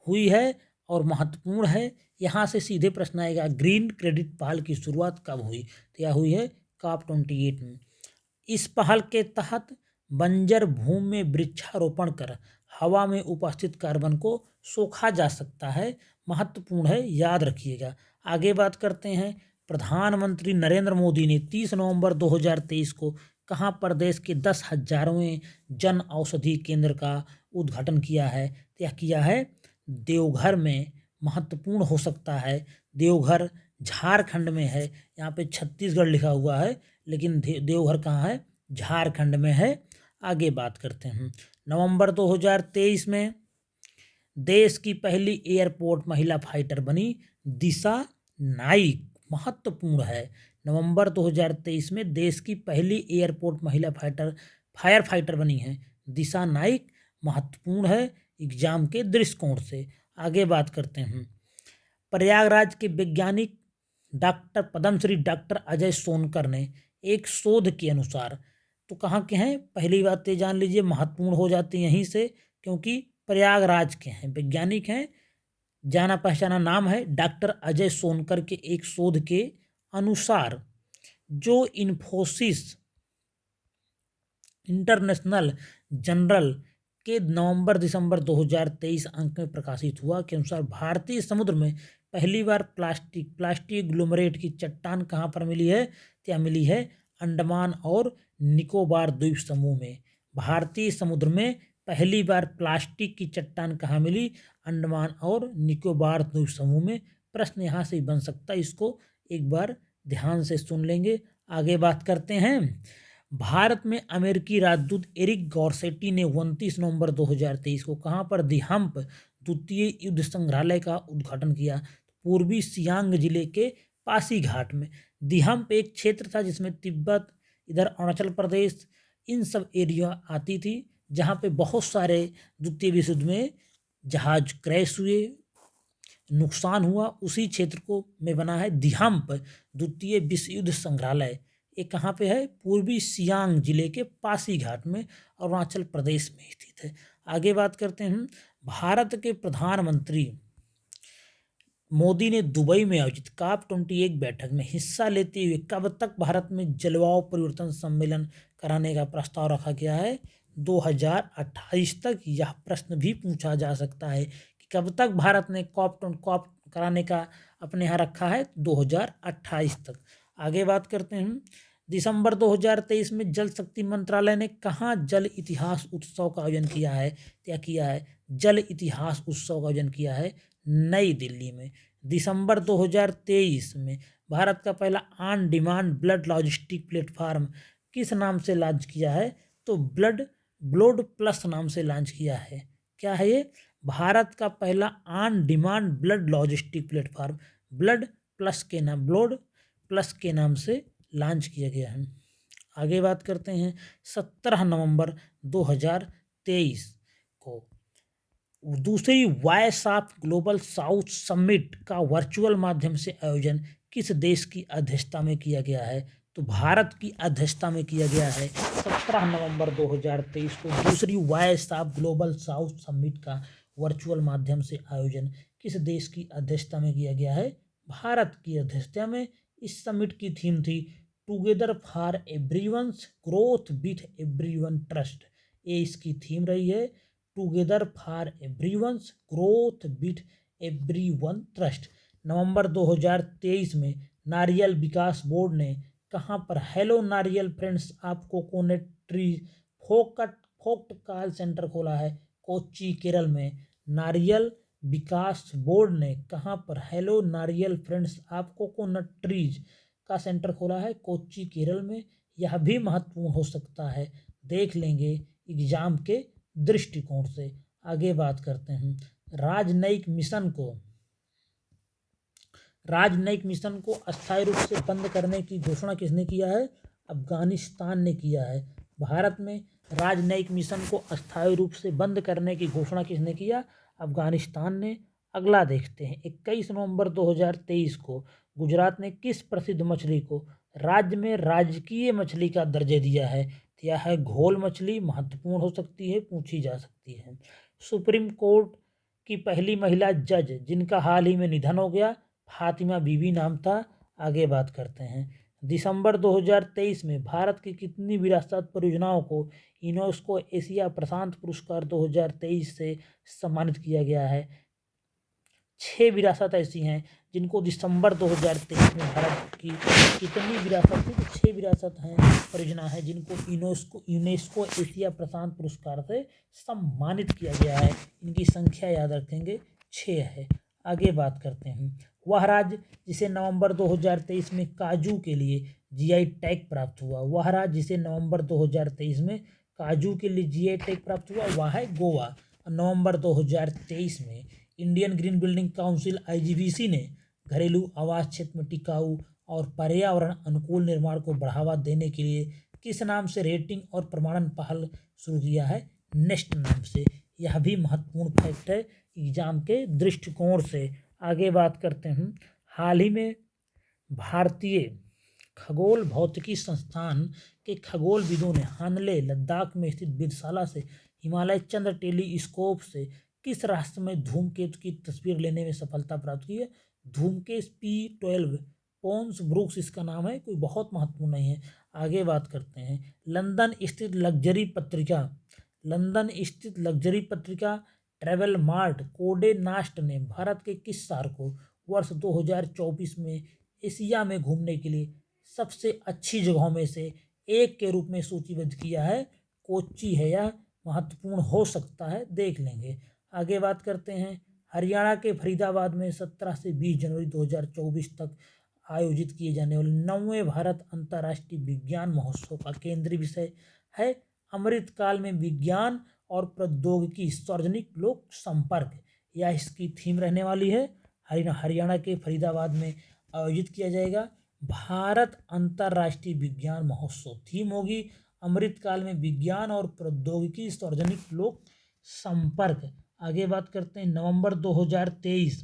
हुई है और महत्वपूर्ण है। यहाँ से सीधे प्रश्न आएगा, ग्रीन क्रेडिट पहल की शुरुआत कब हुई? तो यह हुई है COP28 में। इस पहल के तहत बंजर भूमि में वृक्षारोपण कर हवा में उपस्थित कार्बन को सोखा जा सकता है। महत्वपूर्ण है, याद रखिएगा। आगे बात करते हैं। प्रधानमंत्री नरेंद्र मोदी ने 30 नवंबर 2023 को कहाँ पर देश के 10,000वें जन औषधि केंद्र का उद्घाटन किया है? यह किया है देवघर में। महत्वपूर्ण हो सकता है। देवघर झारखंड में है। यहाँ पे छत्तीसगढ़ लिखा हुआ है, लेकिन देवघर कहाँ है? झारखंड में है। आगे बात करते हैं। नवंबर 2023 में देश की पहली एयरपोर्ट महिला फाइटर बनी दिशा नाइक। महत्वपूर्ण है। नवंबर 2023 में देश की पहली एयरपोर्ट महिला फायर फाइटर बनी है दिशा नाइक। महत्वपूर्ण है एग्जाम के दृष्टिकोण से। आगे बात करते हैं। प्रयागराज के वैज्ञानिक डॉक्टर पद्मश्री डॉक्टर अजय सोनकर ने एक शोध के अनुसार, तो कहाँ के हैं? पहली बात ये जान लीजिए, महत्वपूर्ण हो जाती है यहीं से, क्योंकि प्रयागराज के हैं, वैज्ञानिक हैं, जाना पहचाना नाम है। डॉक्टर अजय सोनकर के एक शोध के अनुसार जो इन्फोसिस इंटरनेशनल जर्नल के नवंबर दिसंबर 2023 अंक में प्रकाशित हुआ के अनुसार भारतीय समुद्र में पहली बार प्लास्टिक एग्लोमरेट की चट्टान कहाँ पर मिली है? क्या मिली है? अंडमान और निकोबार द्वीप समूह में। भारतीय समुद्र में पहली बार प्लास्टिक की चट्टान कहाँ मिली? अंडमान और निकोबार द्वीप समूह में। प्रश्न यहाँ से बन सकता है, इसको एक बार ध्यान से सुन लेंगे। आगे बात करते हैं। भारत में अमेरिकी राजदूत एरिक गॉर्सेटी ने 29 नवंबर 2023 को कहाँ पर दी हम्प द्वितीय युद्ध संग्रहालय का उद्घाटन किया? पूर्वी सियांग जिले के पासीघाट में। दी हम्प एक क्षेत्र था जिसमें तिब्बत, इधर अरुणाचल प्रदेश, इन सब एरिया आती थी, जहाँ पे बहुत सारे द्वितीय विश्व युद्ध में जहाज क्रैश हुए, नुकसान हुआ। उसी क्षेत्र को में बना है दी हम्प द्वितीय विश्व युद्ध संग्रहालय। ये कहाँ पे है? पूर्वी सियांग जिले के पासीघाट में, अरुणाचल प्रदेश में स्थित है। आगे बात करते हैं। भारत के प्रधानमंत्री मोदी ने दुबई में आयोजित COP28 बैठक में हिस्सा लेते हुए कब तक भारत में जलवायु परिवर्तन सम्मेलन कराने का प्रस्ताव रखा गया है? 2028 तक। यह प्रश्न भी पूछा जा सकता है कि कब तक भारत ने कॉप कराने का अपने यहाँ रखा है? 2028 तक। आगे बात करते हैं। दिसंबर 2023 में जल शक्ति मंत्रालय ने कहाँ जल इतिहास उत्सव का आयोजन किया है? क्या किया है? जल इतिहास उत्सव का आयोजन किया है नई दिल्ली में। दिसंबर 2023 में भारत का पहला on demand blood logistic platform किस नाम से लॉन्च किया है? तो ब्लड प्लस नाम से लॉन्च किया है। क्या है ये? भारत का पहला on demand blood logistic platform blood plus के नाम से लॉन्च किया गया है। आगे बात करते हैं। 17 नवंबर 2023 को दूसरी voice of global south summit का वर्चुअल माध्यम से आयोजन किस देश की अध्यक्षता में किया गया है? तो भारत की अध्यक्षता में किया गया है। 17 नवंबर 2023 को दूसरी voice of global south summit का वर्चुअल माध्यम से आयोजन किस देश की अध्यक्षता में किया गया है? भारत की अध्यक्षता में। इस समिट की थीम थी together for everyone's growth with everyone trust. ये इसकी थीम रही है, together for everyone's growth with everyone trust. नवंबर 2023 में नारियल विकास बोर्ड ने कहाँ पर हेलो नारियल फ्रेंड्स ऑफ कोकोनट ट्री फोकट कॉल सेंटर खोला है? कोच्चि केरल में। नारियल विकास बोर्ड ने कहाँ पर हेलो नारियल फ्रेंड्स ऑफ कोकोनट ट्रीज का सेंटर खोला है? कोच्चि केरल में। यह भी महत्वपूर्ण हो सकता है, देख लेंगे एग्जाम के दृष्टिकोण से। आगे बात करते हैं। राजनयिक मिशन को राजनयिक मिशन को अस्थायी रूप से बंद करने की घोषणा किसने किया है? अफगानिस्तान ने किया है। भारत में राजनयिक मिशन को अस्थायी रूप से बंद करने की घोषणा किसने किया? अफगानिस्तान ने। अगला देखते हैं, 21 नवंबर 2023 को गुजरात ने किस प्रसिद्ध मछली को राज्य में राजकीय मछली का दर्जा दिया है? यह है घोल मछली। महत्वपूर्ण हो सकती है, पूछी जा सकती है। सुप्रीम कोर्ट की पहली महिला जज जिनका हाल ही में निधन हो गया, फातिमा बीबी नाम था। आगे बात करते हैं, दिसंबर 2023 में भारत की कितनी विरासत परियोजनाओं को यूनेस्को एशिया प्रशांत पुरस्कार 2023 से सम्मानित किया गया है? 6 विरासत ऐसी हैं जिनको दिसंबर 2023 में भारत की कितनी विरासत थी? तो 6 विरासत हैं, परियोजना है जिनको यूनेस्को एशिया प्रशांत पुरस्कार से सम्मानित किया गया है। इनकी संख्या याद रखेंगे, 6 है। आगे बात करते हैं, वह राज्य जिसे नवंबर 2023 में काजू के लिए जीआई टैग प्राप्त हुआ, वह राज्य जिसे नवंबर 2023 में काजू के लिए जीआई टैग प्राप्त हुआ, वह है गोवा। नवंबर 2023 में Indian green building council IGBC ने घरेलू आवास क्षेत्र में टिकाऊ और पर्यावरण अनुकूल निर्माण को बढ़ावा देने के लिए किस नाम से रेटिंग और प्रमाणन पहल शुरू किया है? नेस्ट नाम से। यह भी महत्वपूर्ण फैक्ट है एग्जाम के दृष्टिकोण से। आगे बात करते हैं, हाल ही में भारतीय खगोल भौतिकी संस्थान के खगोलविदों ने हानले लद्दाख में स्थित वेधशाला से हिमालय चंद्र टेलीस्कोप से किस राष्ट्र में धूमकेतु की तस्वीर लेने में सफलता प्राप्त की है? धूमकेतु P12 पोन्स ब्रुक्स इसका नाम है, कोई बहुत महत्वपूर्ण नहीं है। आगे बात करते हैं, लंदन स्थित लग्जरी पत्रिका ट्रैवल मार्ट कोडे नास्ट ने भारत के किस शहर को वर्ष 2024 में एशिया में घूमने के लिए सबसे अच्छी जगहों में से एक के रूप में सूचीबद्ध किया है? कोच्चि है। यह महत्वपूर्ण हो सकता है, देख लेंगे। आगे बात करते हैं, हरियाणा के फरीदाबाद में 17 से 20 जनवरी 2024 तक आयोजित किए जाने वाले 9वें भारत अंतर्राष्ट्रीय विज्ञान महोत्सव का केंद्रीय विषय है अमृतकाल में विज्ञान और प्रौद्योगिकी सार्वजनिक लोक संपर्क। यह इसकी थीम रहने वाली है। हरियाणा के फरीदाबाद में आयोजित किया जाएगा भारत अंतर्राष्ट्रीय विज्ञान महोत्सव। थीम होगी अमृतकाल में विज्ञान और प्रौद्योगिकी सार्वजनिक लोक संपर्क। आगे बात करते हैं, नवंबर 2023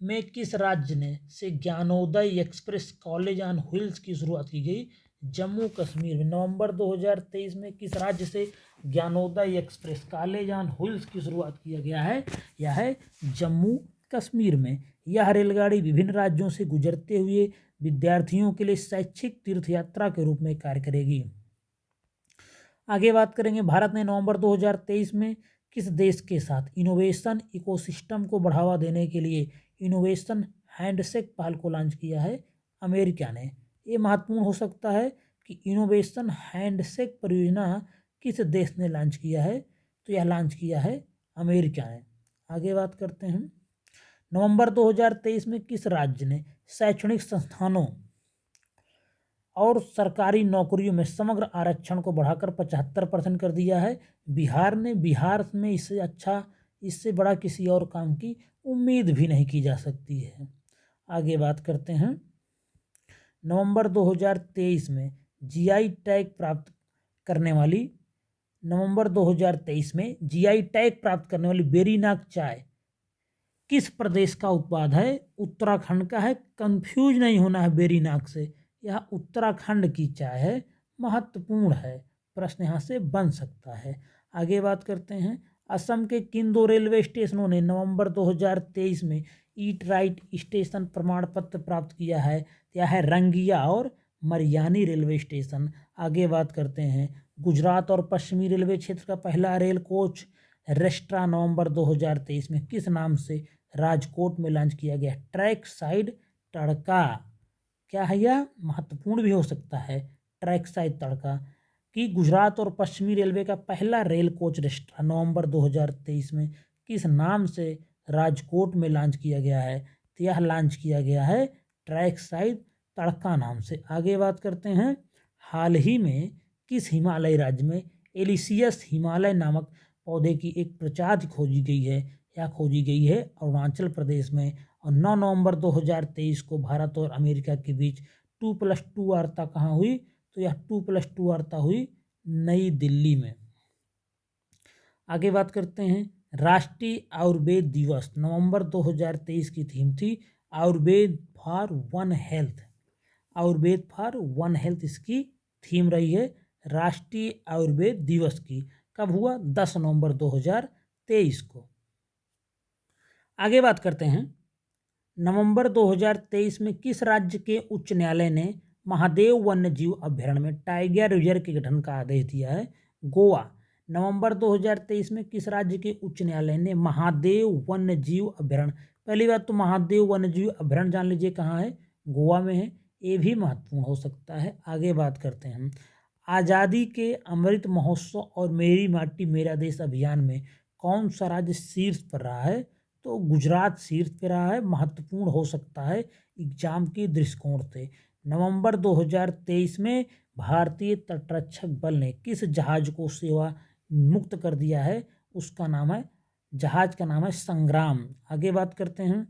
में किस राज्य ने से Gyanodaya express college on wheels की शुरुआत की गई? जम्मू कश्मीर में। नवंबर 2023 में किस राज्य से Gyanodaya express college on wheels की शुरुआत किया गया है? यह है जम्मू कश्मीर में। यह रेलगाड़ी विभिन्न राज्यों से गुजरते हुए विद्यार्थियों के लिए शैक्षिक तीर्थ यात्रा के रूप में कार्य करेगी। आगे बात करेंगे, भारत ने नवंबर 2023 में किस देश के साथ इनोवेशन इकोसिस्टम को बढ़ावा देने के लिए इनोवेशन हैंडशेक पहल को लॉन्च किया है? अमेरिका ने। ये महत्वपूर्ण हो सकता है कि इनोवेशन हैंडशेक परियोजना किस देश ने लॉन्च किया है? तो यह लॉन्च किया है अमेरिका ने। आगे बात करते हैं, नवंबर 2023 में किस राज्य ने शैक्षणिक संस्थानों और सरकारी नौकरियों में समग्र आरक्षण को बढ़ाकर 75% कर दिया है? बिहार ने। बिहार में इससे बड़ा किसी और काम की उम्मीद भी नहीं की जा सकती है। आगे बात करते हैं, नवंबर 2023 में जीआई टैग प्राप्त करने वाली वेरीनाग चाय किस प्रदेश का उत्पाद है? उत्तराखंड का है। कंफ्यूज नहीं होना है वेरीनाग से, यह उत्तराखंड की चाय है। महत्वपूर्ण है, प्रश्न यहाँ से बन सकता है। आगे बात करते हैं, असम के किन 2 रेलवे स्टेशनों ने नवंबर 2023 में ईट राइट स्टेशन प्रमाण पत्र प्राप्त किया है? यह है रंगिया और मरियानी रेलवे स्टेशन। आगे बात करते हैं, गुजरात और पश्चिमी रेलवे क्षेत्र का पहला रेल कोच रेस्ट्रा नवंबर 2023 में किस नाम से राजकोट में लॉन्च किया गया? ट्रैक साइड तड़का। क्या है यह? महत्वपूर्ण भी हो सकता है। ट्रैक साइड तड़का कि गुजरात और पश्चिमी रेलवे का पहला रेल कोच रेस्ट्रा नवंबर 2023 में किस नाम से राजकोट में लॉन्च किया गया है? तो यह लॉन्च किया गया है ट्रैक साइड तड़का नाम से। आगे बात करते हैं, हाल ही में किस हिमालयी राज्य में एलिसियस हिमालय नामक पौधे की एक प्रजाति खोजी गई है? यह खोजी गई है अरुणाचल प्रदेश में। और 9 नवंबर 2023 को भारत और अमेरिका के बीच 2+2 वार्ता कहाँ हुई? तो यह 2+2 वार्ता हुई नई दिल्ली में। आगे बात करते हैं राष्ट्रीय आयुर्वेद दिवस। नवंबर 2023 की थीम थी Ayurveda for one health. Ayurveda for one health इसकी थीम रही है राष्ट्रीय आयुर्वेद दिवस की। कब हुआ? 10 नवंबर 2023 को। आगे बात करते हैं नवंबर 2023 में किस राज्य के उच्च न्यायालय ने महादेव वन्य जीव अभयारण्य में टाइगर रिजर्व के गठन का आदेश दिया है? गोवा। नवंबर 2023 में किस राज्य के उच्च न्यायालय ने महादेव वन्य जीव अभयारण्य, पहली बात तो महादेव वन्य जीव अभयारण्य जान लीजिए कहाँ है? गोवा में है। ये भी महत्वपूर्ण हो सकता है। आगे बात करते हैं हम आज़ादी के अमृत महोत्सव और मेरी माटी मेरा देश अभियान में कौन सा राज्य शीर्ष पर रहा है? तो गुजरात शीर्ष पे रहा है। महत्वपूर्ण हो सकता है एग्जाम के दृष्टिकोण से। नवंबर 2023 में भारतीय तटरक्षक बल ने किस जहाज को सेवा मुक्त कर दिया है? उसका नाम है, जहाज का नाम है संग्राम। आगे बात करते हैं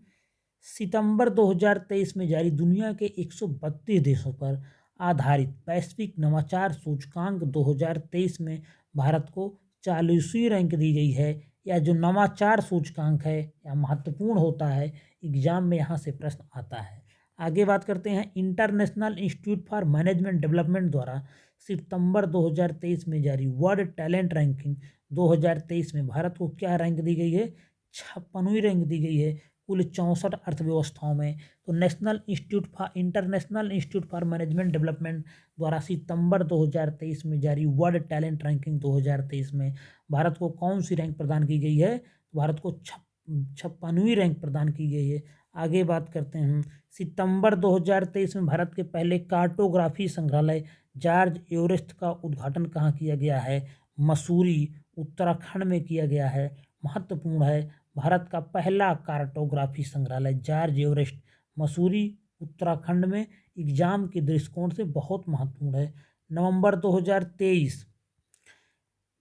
सितंबर 2023 में जारी दुनिया के 132 देशों पर आधारित वैश्विक नवाचार सूचकांक 2023 में भारत को 40वीं रैंक दी गई है। या जो नवाचार सूचकांक है या महत्वपूर्ण होता है एग्जाम में, यहाँ से प्रश्न आता है। आगे बात करते हैं international institute for management development द्वारा सितंबर 2023 में जारी वर्ल्ड टैलेंट रैंकिंग 2023 में भारत को क्या रैंक दी गई है? 56वीं रैंक दी गई है कुल 64 अर्थव्यवस्थाओं में। तो international institute for management development द्वारा सितंबर 2023 में जारी वर्ल्ड टैलेंट रैंकिंग 2023 में भारत को कौन सी रैंक प्रदान की गई है? भारत को 56वीं रैंक प्रदान की गई है। आगे बात करते हैं सितंबर 2023 में भारत के पहले कार्टोग्राफी संग्रहालय जॉर्ज एवरेस्ट का उद्घाटन कहाँ किया गया है? मसूरी, उत्तराखंड में किया गया है। महत्वपूर्ण है, भारत का पहला कार्टोग्राफी संग्रहालय जॉर्ज एवरेस्ट, मसूरी, उत्तराखंड में एग्जाम के दृष्टिकोण से बहुत महत्वपूर्ण है। नवंबर 2023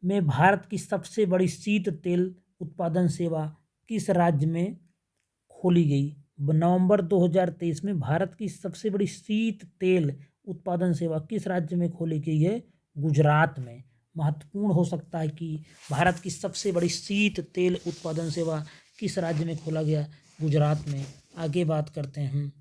में भारत की सबसे बड़ी शीत तेल उत्पादन सेवा किस राज्य में खोली गई? नवंबर 2023 में भारत की सबसे बड़ी शीत तेल उत्पादन सेवा किस राज्य में खोली गई है? गुजरात में। महत्वपूर्ण हो सकता है कि भारत की सबसे बड़ी शीत तेल उत्पादन सेवा किस राज्य में खोला गया? गुजरात में। आगे बात करते हैं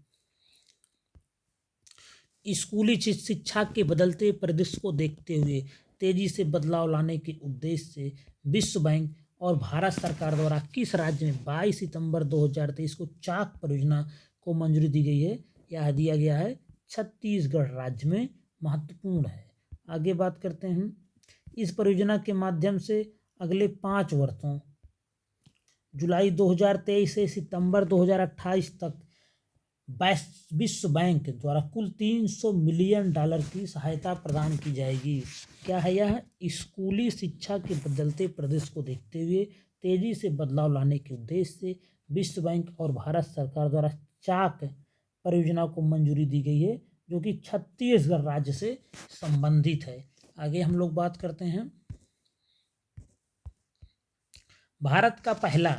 स्कूली शिक्षा के बदलते परिदृश्य को देखते हुए तेजी से बदलाव लाने के उद्देश्य से विश्व बैंक और भारत सरकार द्वारा किस राज्य में 22 सितंबर 2023 को चाक परियोजना को मंजूरी दी गई है? यह दिया गया है छत्तीसगढ़ राज्य में। महत्वपूर्ण है। आगे बात करते हैं इस परियोजना के माध्यम से अगले 5 वर्षों जुलाई 2023 से सितंबर 2028 तक विश्व बैंक द्वारा कुल $300 मिलियन की सहायता प्रदान की जाएगी। क्या है यह? स्कूली शिक्षा के बदलते परिदृश्य को देखते हुए तेजी से बदलाव लाने के उद्देश्य से विश्व बैंक और भारत सरकार द्वारा चाक परियोजना को मंजूरी दी गई है जो कि छत्तीसगढ़ राज्य से संबंधित है। आगे हम लोग बात करते हैं भारत का पहला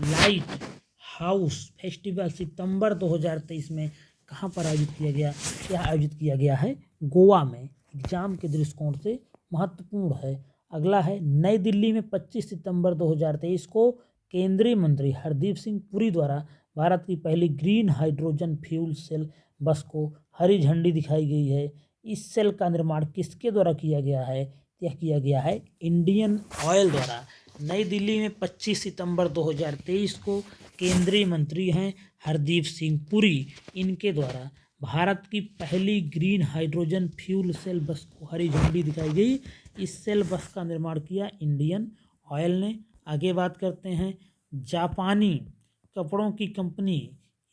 लाइट हाउस फेस्टिवल सितंबर 2023 में कहाँ पर आयोजित किया गया? यह आयोजित किया गया है गोवा में। एग्जाम के दृष्टिकोण से महत्वपूर्ण है। अगला है नई दिल्ली में 25 सितंबर 2023 को केंद्रीय मंत्री हरदीप सिंह पुरी द्वारा भारत की पहली ग्रीन हाइड्रोजन फ्यूल सेल बस को हरी झंडी दिखाई गई है। इस सेल का निर्माण किसके द्वारा किया गया है? यह किया गया है इंडियन ऑयल द्वारा। नई दिल्ली में 25 सितंबर 2023 को केंद्रीय मंत्री हैं हरदीप सिंह पुरी, इनके द्वारा भारत की पहली ग्रीन हाइड्रोजन फ्यूल सेल बस को हरी झंडी दिखाई गई। इस सेल बस का निर्माण किया इंडियन ऑयल ने। आगे बात करते हैं जापानी कपड़ों की कंपनी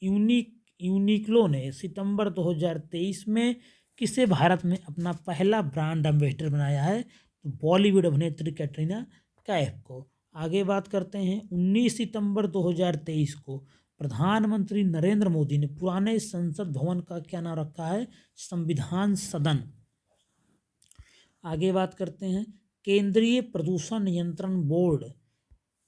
यूनिक्लो ने सितंबर 2023 में किसे भारत में अपना पहला ब्रांड एम्बेसडर बनाया है? तो बॉलीवुड अभिनेत्री कैटरीना कैफ को। आगे बात करते हैं 19 सितंबर 2023 को प्रधानमंत्री नरेंद्र मोदी ने पुराने संसद भवन का क्या नाम रखा है? संविधान सदन। आगे बात करते हैं केंद्रीय प्रदूषण नियंत्रण बोर्ड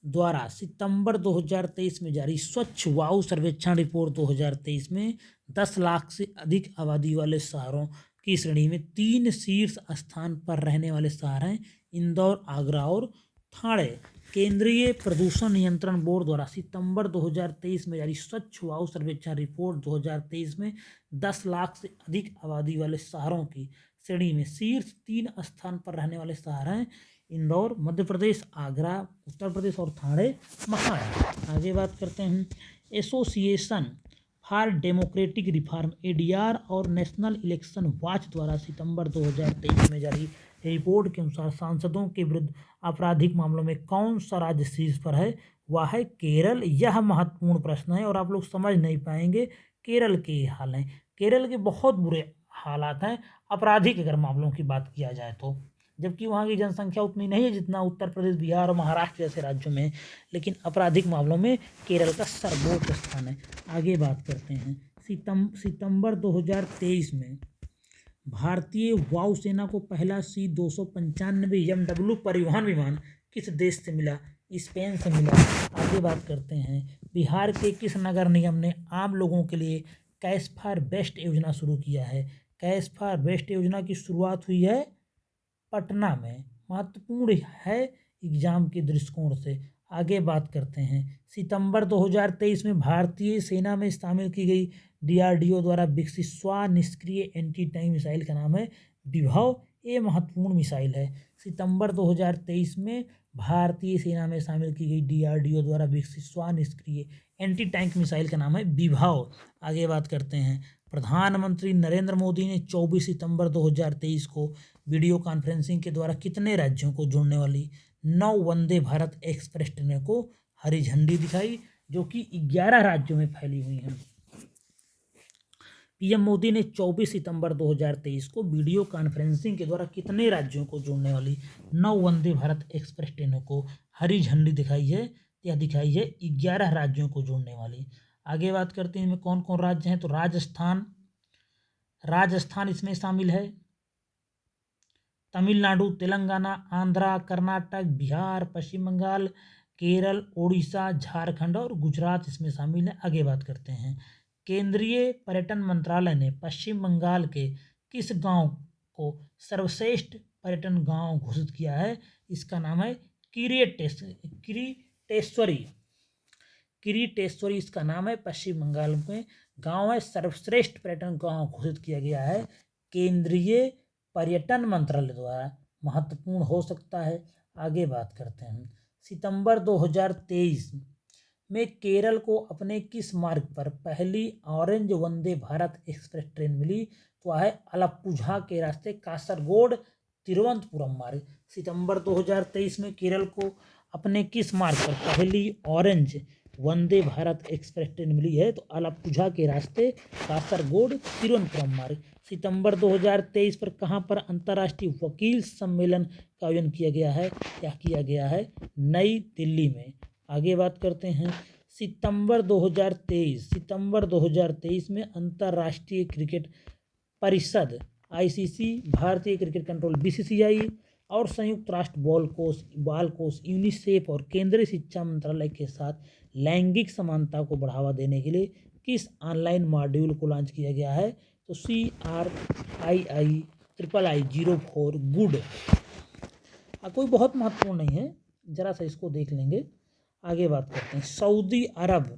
द्वारा सितंबर 2023 में जारी स्वच्छ वायु सर्वेक्षण रिपोर्ट 2023 में 10 लाख से अधिक आबादी वाले शहरों की श्रेणी में 3 शीर्ष स्थान पर रहने वाले शहर हैं इंदौर, आगरा और ठाणे। केंद्रीय प्रदूषण नियंत्रण बोर्ड द्वारा सितंबर 2023 में जारी स्वच्छ वायु सर्वेक्षण रिपोर्ट 2023 में 10 लाख से अधिक आबादी वाले शहरों की श्रेणी में शीर्ष 3 स्थान पर रहने वाले शहर हैं इंदौर मध्य प्रदेश, आगरा उत्तर प्रदेश और ठाणे महाराष्ट्र। आगे बात करते हैं association for democratic reform ADR और नेशनल इलेक्शन वॉच द्वारा सितंबर 2023 में जारी रिपोर्ट के अनुसार सांसदों के विरुद्ध आपराधिक मामलों में कौन सा राज्य शीर्ष पर है? वह है केरल। यह महत्वपूर्ण प्रश्न है और आप लोग समझ नहीं पाएंगे केरल के हाल हैं। केरल के बहुत बुरे हालात हैं आपराधिक अगर मामलों की बात किया जाए तो, जबकि वहाँ की जनसंख्या उतनी नहीं है जितना उत्तर प्रदेश, बिहार और महाराष्ट्र जैसे राज्यों में, लेकिन आपराधिक मामलों में केरल का सर्वोच्च स्थान है। आगे बात करते हैं सितंबर 2023 में भारतीय वायुसेना को पहला C-295 MW परिवहन विमान किस देश से मिला? स्पेन से मिला। आगे बात करते हैं बिहार के किस नगर निगम ने आम लोगों के लिए कैश फॉर बेस्ट योजना शुरू किया है? कैश फॉर बेस्ट योजना की शुरुआत हुई है पटना में। महत्वपूर्ण है एग्जाम के दृष्टिकोण से। आगे बात करते हैं सितंबर 2023 में भारतीय सेना में शामिल की गई DRDO द्वारा विकसित स्व-निष्क्रिय एंटी टैंक मिसाइल का नाम है विभव। ये महत्वपूर्ण मिसाइल है। सितंबर 2023 में भारतीय सेना में शामिल की गई DRDO द्वारा विकसित स्व-निष्क्रिय एंटी टैंक मिसाइल का नाम है विभव। आगे बात करते हैं प्रधानमंत्री नरेंद्र मोदी ने 24 सितंबर 2023 को वीडियो कॉन्फ्रेंसिंग के द्वारा कितने राज्यों को जोड़ने वाली 9 वंदे भारत एक्सप्रेस ट्रेनों को हरी झंडी दिखाई, जो कि 11 राज्यों में फैली हुई हैं। पीएम मोदी ने 24 सितंबर 2023 को वीडियो कॉन्फ्रेंसिंग के द्वारा कितने राज्यों को जोड़ने वाली 9 वंदे भारत एक्सप्रेस ट्रेनों को हरी झंडी दिखाई है? यह दिखाई है 11 राज्यों को जोड़ने वाली। आगे बात करते हैं इनमें कौन कौन राज्य हैं, तो राजस्थान इसमें शामिल है, तमिलनाडु, तेलंगाना, आंध्रा, कर्नाटक, बिहार, पश्चिम बंगाल, केरल, उड़ीसा, झारखंड और गुजरात इसमें शामिल है। आगे बात करते हैं केंद्रीय पर्यटन मंत्रालय ने पश्चिम बंगाल के किस गांव को सर्वश्रेष्ठ पर्यटन गांव घोषित किया है? इसका नाम है किरीटेश्वरी इसका नाम है। पश्चिम बंगाल में गांव है, सर्वश्रेष्ठ पर्यटन गांव घोषित किया गया है केंद्रीय पर्यटन मंत्रालय द्वारा। महत्वपूर्ण हो सकता है। आगे बात करते हैं सितंबर 2023 में केरल को अपने किस मार्ग पर पहली orange Vande Bharat express train मिली? तो वह है अलप्पुझा के रास्ते कासरगोड तिरुवनंतपुरम मार्ग। सितंबर 2023 में केरल को अपने किस मार्ग पर पहली orange Vande Bharat express train मिली है? तो अलप्पुझा के रास्ते कासरगोड तिरुवनंतपुरम मार्ग। सितंबर 2023 पर कहाँ पर अंतर्राष्ट्रीय वकील सम्मेलन का आयोजन किया गया है? क्या किया गया है? नई दिल्ली में। आगे बात करते हैं सितंबर 2023 में अंतर्राष्ट्रीय क्रिकेट परिषद ICC, भारतीय क्रिकेट कंट्रोल BCCI और संयुक्त राष्ट्र बाल कोष यूनिसेफ और केंद्रीय शिक्षा मंत्रालय के साथ लैंगिक समानता को बढ़ावा देने के लिए किस ऑनलाइन मॉड्यूल को लॉन्च किया गया है? तो CRII-04 गुड। कोई बहुत महत्वपूर्ण नहीं है, जरा सा इसको देख लेंगे। आगे बात करते हैं सऊदी अरब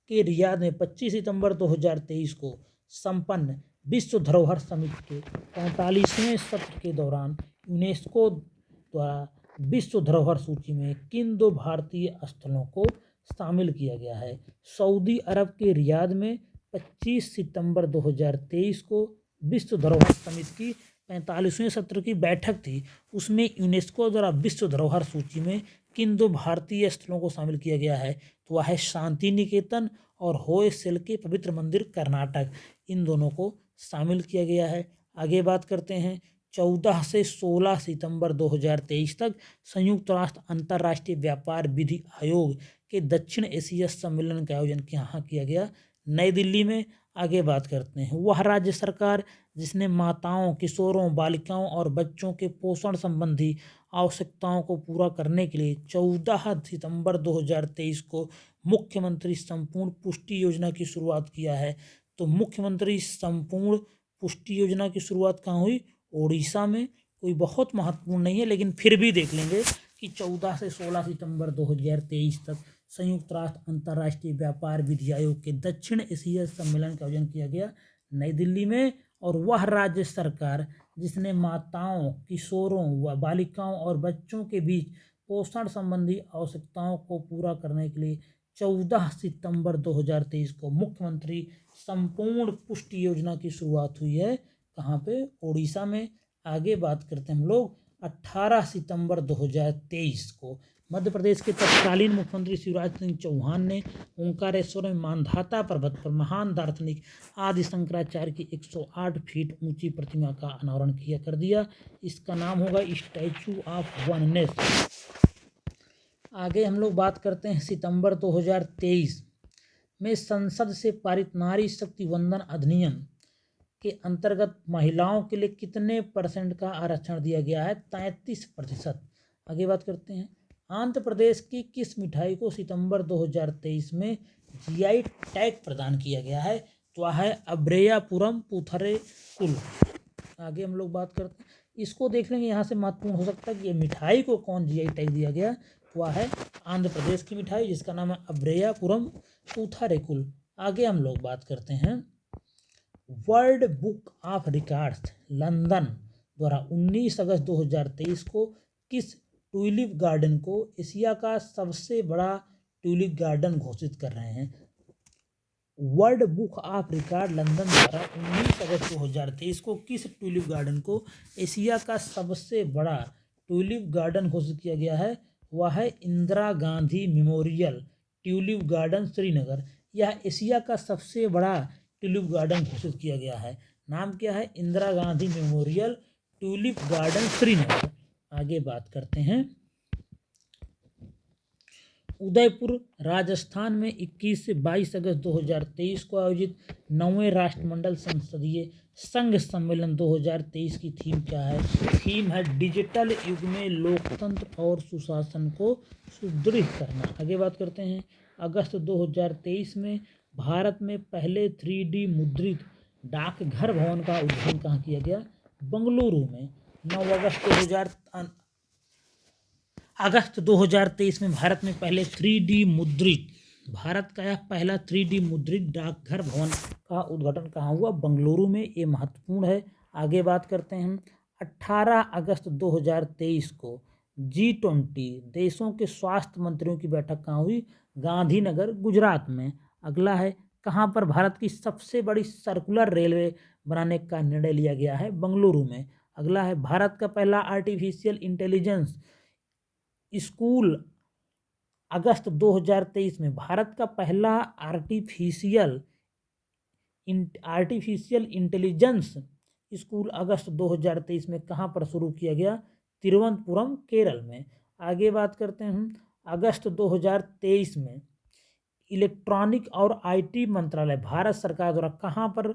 के रियाद में 25 सितंबर 2023 को संपन्न विश्व धरोहर समिति के 45वें सत्र के दौरान यूनेस्को द्वारा विश्व धरोहर सूची में किन 2 भारतीय स्थलों को शामिल किया गया है? सऊदी अरब के रियाद में 25 सितंबर 2023 को विश्व धरोहर समिति की 45वें सत्र की बैठक थी। उसमें यूनेस्को द्वारा विश्व धरोहर सूची में किन 2 भारतीय स्थलों को शामिल किया गया है? तो वह है शांति निकेतन और होयसल के पवित्र मंदिर कर्नाटक। इन दोनों को शामिल किया गया है। आगे बात करते हैं 14 से 16 सितंबर 2023 तक संयुक्त राष्ट्र अंतर्राष्ट्रीय व्यापार विधि आयोग के दक्षिण एशिया सम्मेलन का आयोजन यहाँ किया गया नई दिल्ली में। आगे बात करते हैं, वह राज्य सरकार जिसने माताओं, किशोरों, बालिकाओं और बच्चों के पोषण संबंधी आवश्यकताओं को पूरा करने के लिए 14 सितंबर 2023 को मुख्यमंत्री संपूर्ण पुष्टि योजना की शुरुआत किया है। तो मुख्यमंत्री संपूर्ण पुष्टि योजना की शुरुआत कहाँ हुई? ओडिशा में। कोई बहुत महत्वपूर्ण नहीं है, लेकिन फिर भी देख लेंगे कि 14 से 16 सितंबर 2023 तक संयुक्त राष्ट्र अंतर्राष्ट्रीय व्यापार विधि आयोग के दक्षिण एशिया सम्मेलन का आयोजन किया गया नई दिल्ली में। और वह राज्य सरकार जिसने माताओं, किशोरों व बालिकाओं और बच्चों के बीच पोषण संबंधी आवश्यकताओं को पूरा करने के लिए 14 सितंबर 2023 को मुख्यमंत्री संपूर्ण पुष्टि योजना की शुरुआत हुई है। कहाँ पे? ओडिशा में। आगे बात करते हैं हम लोग 18 सितंबर 2023 को मध्य प्रदेश के तत्कालीन मुख्यमंत्री शिवराज सिंह चौहान ने ओंकारेश्वर में मानधाता पर्वत पर महान दार्शनिक आदि शंकराचार्य की 108 फीट ऊंची प्रतिमा का अनावरण कर दिया। इसका नाम होगा स्टैचू ऑफ वननेस। आगे हम लोग बात करते हैं सितंबर 2023 में संसद से पारित नारी शक्ति वंदन अधिनियम के अंतर्गत महिलाओं के लिए कितने परसेंट का आरक्षण दिया गया है? 33%। आगे बात करते हैं, आंध्र प्रदेश की किस मिठाई को सितंबर 2023 में जीआई टैग प्रदान किया गया है? तो वह है अब्रेयापुरम पूथरेकुल। आगे हम लोग बात करते हैं, इसको देख लेंगे, यहाँ से महत्वपूर्ण हो सकता है कि ये मिठाई को कौन जीआई टैग दिया गया। तो वह है आंध्र प्रदेश की मिठाई जिसका नाम है अब्रेयापुरम पूथरेकुल। आगे हम लोग बात करते हैं, world book of records London द्वारा 19 अगस्त 2023 को किस ट्यूलिप गार्डन को एशिया का सबसे बड़ा ट्यूलिप गार्डन घोषित कर रहे हैं? World book of record London द्वारा 19 अगस्त 2023 को किस ट्यूलिप गार्डन को एशिया का सबसे बड़ा ट्यूलिप गार्डन घोषित किया गया है? वह है Indira Gandhi memorial tulip garden Srinagar. यह एशिया का सबसे बड़ा ट्यूलिप गार्डन घोषित किया गया है। नाम क्या है? Indira Gandhi memorial tulip garden Srinagar. आगे बात करते हैं, उदयपुर राजस्थान में 21 से 22 अगस्त 2023 को आयोजित 9वें राष्ट्रमंडल संसदीय संघ सम्मेलन 2023 की थीम क्या है? थीम है डिजिटल युग में लोकतंत्र और सुशासन को सुदृढ़ करना। आगे बात करते हैं, अगस्त 2023 में भारत में पहले 3D मुद्रित डाकघर भवन का उद्घाटन कहाँ किया गया? बंगलुरु में। 9 अगस्त 2023 में भारत में पहले 3D मुद्रित, भारत का यह पहला 3D मुद्रित डाकघर भवन का उद्घाटन कहाँ हुआ? बंगलुरु में। ये महत्वपूर्ण है। आगे बात करते हैं, 18 अगस्त 2023 को G20 देशों के स्वास्थ्य मंत्रियों की बैठक कहाँ हुई? गांधीनगर, गुजरात में। अगला है, कहाँ पर भारत की सबसे बड़ी सर्कुलर रेलवे बनाने का निर्णय लिया गया है? बंगलुरु में। अगला है, भारत का पहला आर्टिफिशियल इंटेलिजेंस स्कूल अगस्त 2023 में, भारत का पहला आर्टिफिशियल इंटेलिजेंस स्कूल अगस्त 2023 में कहाँ पर शुरू किया गया? तिरुवनंतपुरम, केरल में। आगे बात करते हैं, अगस्त 2023 में इलेक्ट्रॉनिक और आईटी मंत्रालय भारत सरकार द्वारा कहाँ पर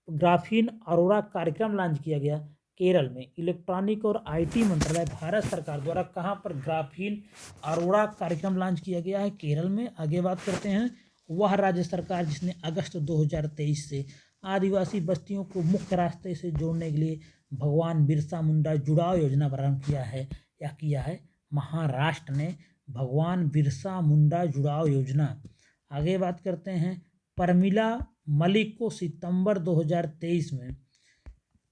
ग्राफीन अरोरा कार्यक्रम लॉन्च किया गया? केरल में। इलेक्ट्रॉनिक और आईटी मंत्रालय भारत सरकार द्वारा कहाँ पर ग्राफीन अरोरा कार्यक्रम लॉन्च किया गया है? केरल में। आगे बात करते हैं, वह राज्य सरकार जिसने अगस्त 2023 से आदिवासी बस्तियों को मुख्य रास्ते से जोड़ने के लिए भगवान बिरसा मुंडा जुड़ाव योजना प्रारंभ किया है, या किया है? महाराष्ट्र ने भगवान बिरसा मुंडा जुड़ाव योजना। आगे बात करते हैं, प्रमिला मलिक को सितंबर 2023 में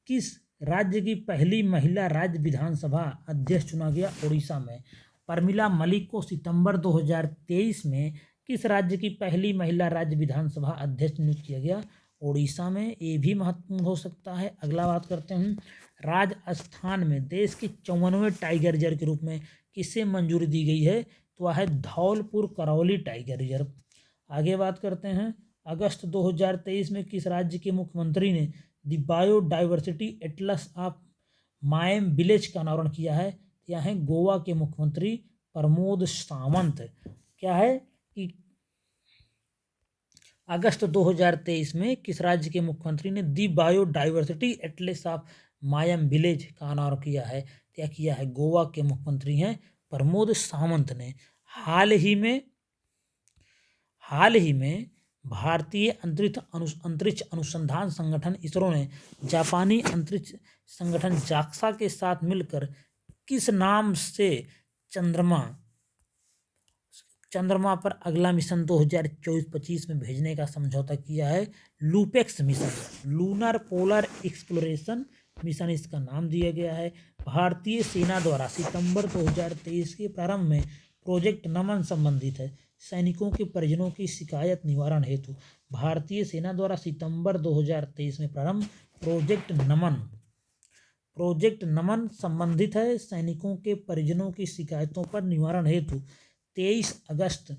किस राज्य की पहली महिला राज्य विधानसभा अध्यक्ष चुना गया? ओडिशा में। प्रमिला मलिक को सितंबर 2023 में किस राज्य की पहली महिला राज्य विधानसभा अध्यक्ष नियुक्त किया गया? ओडिशा में। ये भी महत्वपूर्ण हो सकता है। अगला बात करते हैं, राजस्थान में देश के 54वें टाइगर रिजर्व के रूप में किसे मंजूरी दी गई है? तो वह है धौलपुर करौली टाइगर रिजर्व। आगे बात करते हैं, अगस्त 2023 में किस राज्य के मुख्यमंत्री ने द बायोडाइवर्सिटी एटलस ऑफ मायम विलेज का अनावरण किया है? यह है गोवा के मुख्यमंत्री प्रमोद सावंत। क्या है कि अगस्त 2023 में किस राज्य के मुख्यमंत्री ने दी बायोडाइवर्सिटी एटलस ऑफ मायम विलेज का अनावरण किया है? क्या किया है? गोवा के मुख्यमंत्री हैं प्रमोद सावंत ने। हाल ही में भारतीय अंतरिक्ष अनुसंधान संगठन इसरो ने जापानी अंतरिक्ष संगठन जाक्सा के साथ मिलकर किस नाम से चंद्रमा पर अगला मिशन 2024-25 में भेजने का समझौता किया है? LUPEX mission, lunar polar exploration mission इसका नाम दिया गया है। भारतीय सेना द्वारा सितंबर 2023 के प्रारंभ में प्रोजेक्ट नमन संबंधित है। सैनिकों के परिजनों की शिकायत निवारण हेतु भारतीय सेना द्वारा सितंबर 2023 में प्रारंभ प्रोजेक्ट नमन संबंधित है। सैनिकों के परिजनों की शिकायतों पर निवारण हेतु 23 अगस्त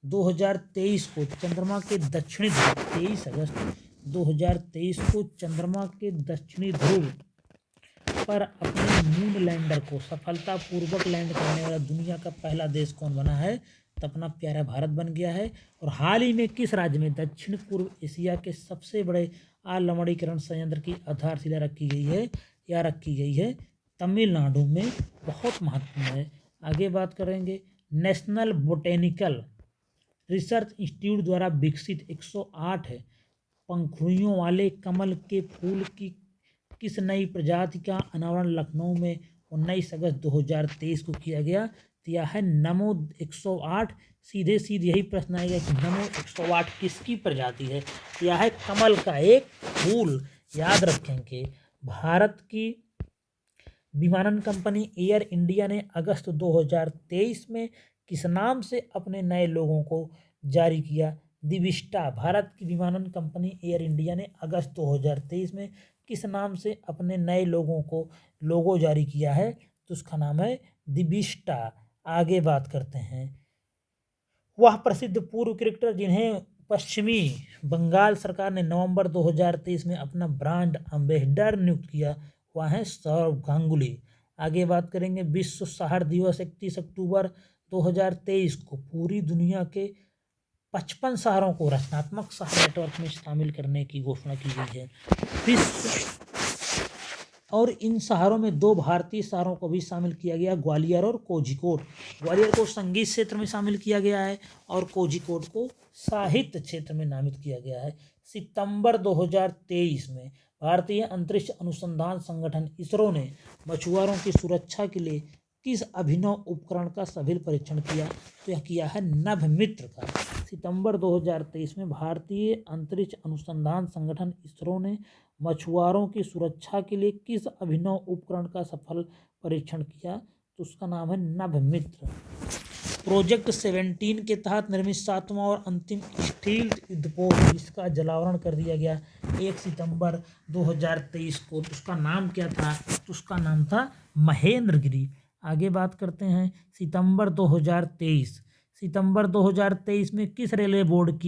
2023 को चंद्रमा के दक्षिणी ध्रुव 23 अगस्त 2023 को चंद्रमा के दक्षिणी ध्रुव पर अपने मून लैंडर को सफलतापूर्वक लैंड करने वाला दुनिया का पहला देश कौन बना है? तो अपना प्यारा भारत बन गया है। और हाल ही में किस राज्य में दक्षिण पूर्व एशिया के सबसे बड़े आलवणीकरण संयंत्र की आधारशिला रखी गई है? तमिलनाडु में। बहुत महत्वपूर्ण है। आगे बात करेंगे, नेशनल बोटेनिकल रिसर्च इंस्टीट्यूट द्वारा विकसित 108 पंखुड़ियों वाले कमल के फूल की किस नई प्रजाति का अनावरण लखनऊ में 19 अगस्त 2023 को किया गया? यह है नमो 108। सीधे यही प्रश्न आएगा कि नमो 108 किसकी प्रजाति है? यह है कमल का एक फूल। याद रखेंगे, भारत की विमानन कंपनी एयर इंडिया ने अगस्त 2023 में किस नाम से अपने नए लोगों को जारी किया? दिविष्टा। भारत की विमानन कंपनी एयर इंडिया ने अगस्त 2023 में किस नाम से अपने नए लोगो जारी किया है? तो उसका नाम है दिविष्टा। आगे बात करते हैं, वह प्रसिद्ध पूर्व क्रिकेटर जिन्हें पश्चिमी बंगाल सरकार ने नवंबर 2023 में अपना ब्रांड एम्बेसडर नियुक्त किया, वह है सौरव गांगुली। आगे बात करेंगे, विश्व शहर दिवस 31 अक्टूबर 2023 को पूरी दुनिया के 55 शहरों को रचनात्मक शहर नेटवर्क में शामिल करने की घोषणा की गई है। और इन शहरों में 2 भारतीय शहरों को भी शामिल किया गया, ग्वालियर और कोझिकोड। ग्वालियर को संगीत क्षेत्र में शामिल किया गया है और कोझिकोड को साहित्य क्षेत्र में नामित किया गया है। सितंबर 2023 में भारतीय अंतरिक्ष अनुसंधान संगठन इसरो ने मछुआरों की सुरक्षा के लिए किस अभिनव उपकरण का सफल परीक्षण किया? तो यह किया है नभमित्र का। सितंबर 2023 में भारतीय अंतरिक्ष अनुसंधान संगठन इसरो ने मछुआरों की सुरक्षा के लिए किस अभिनव उपकरण का सफल परीक्षण किया? तो उसका नाम है नभमित्र। प्रोजेक्ट 17 के तहत निर्मित 7वां और अंतिम स्टील युद्धपोत जिसका जलावरण कर दिया गया 1 सितंबर 2023 को, तो उसका नाम क्या था? तो उसका नाम था महेंद्रगिरी। आगे बात करते हैं, सितंबर 2023 में किसे रेलवे बोर्ड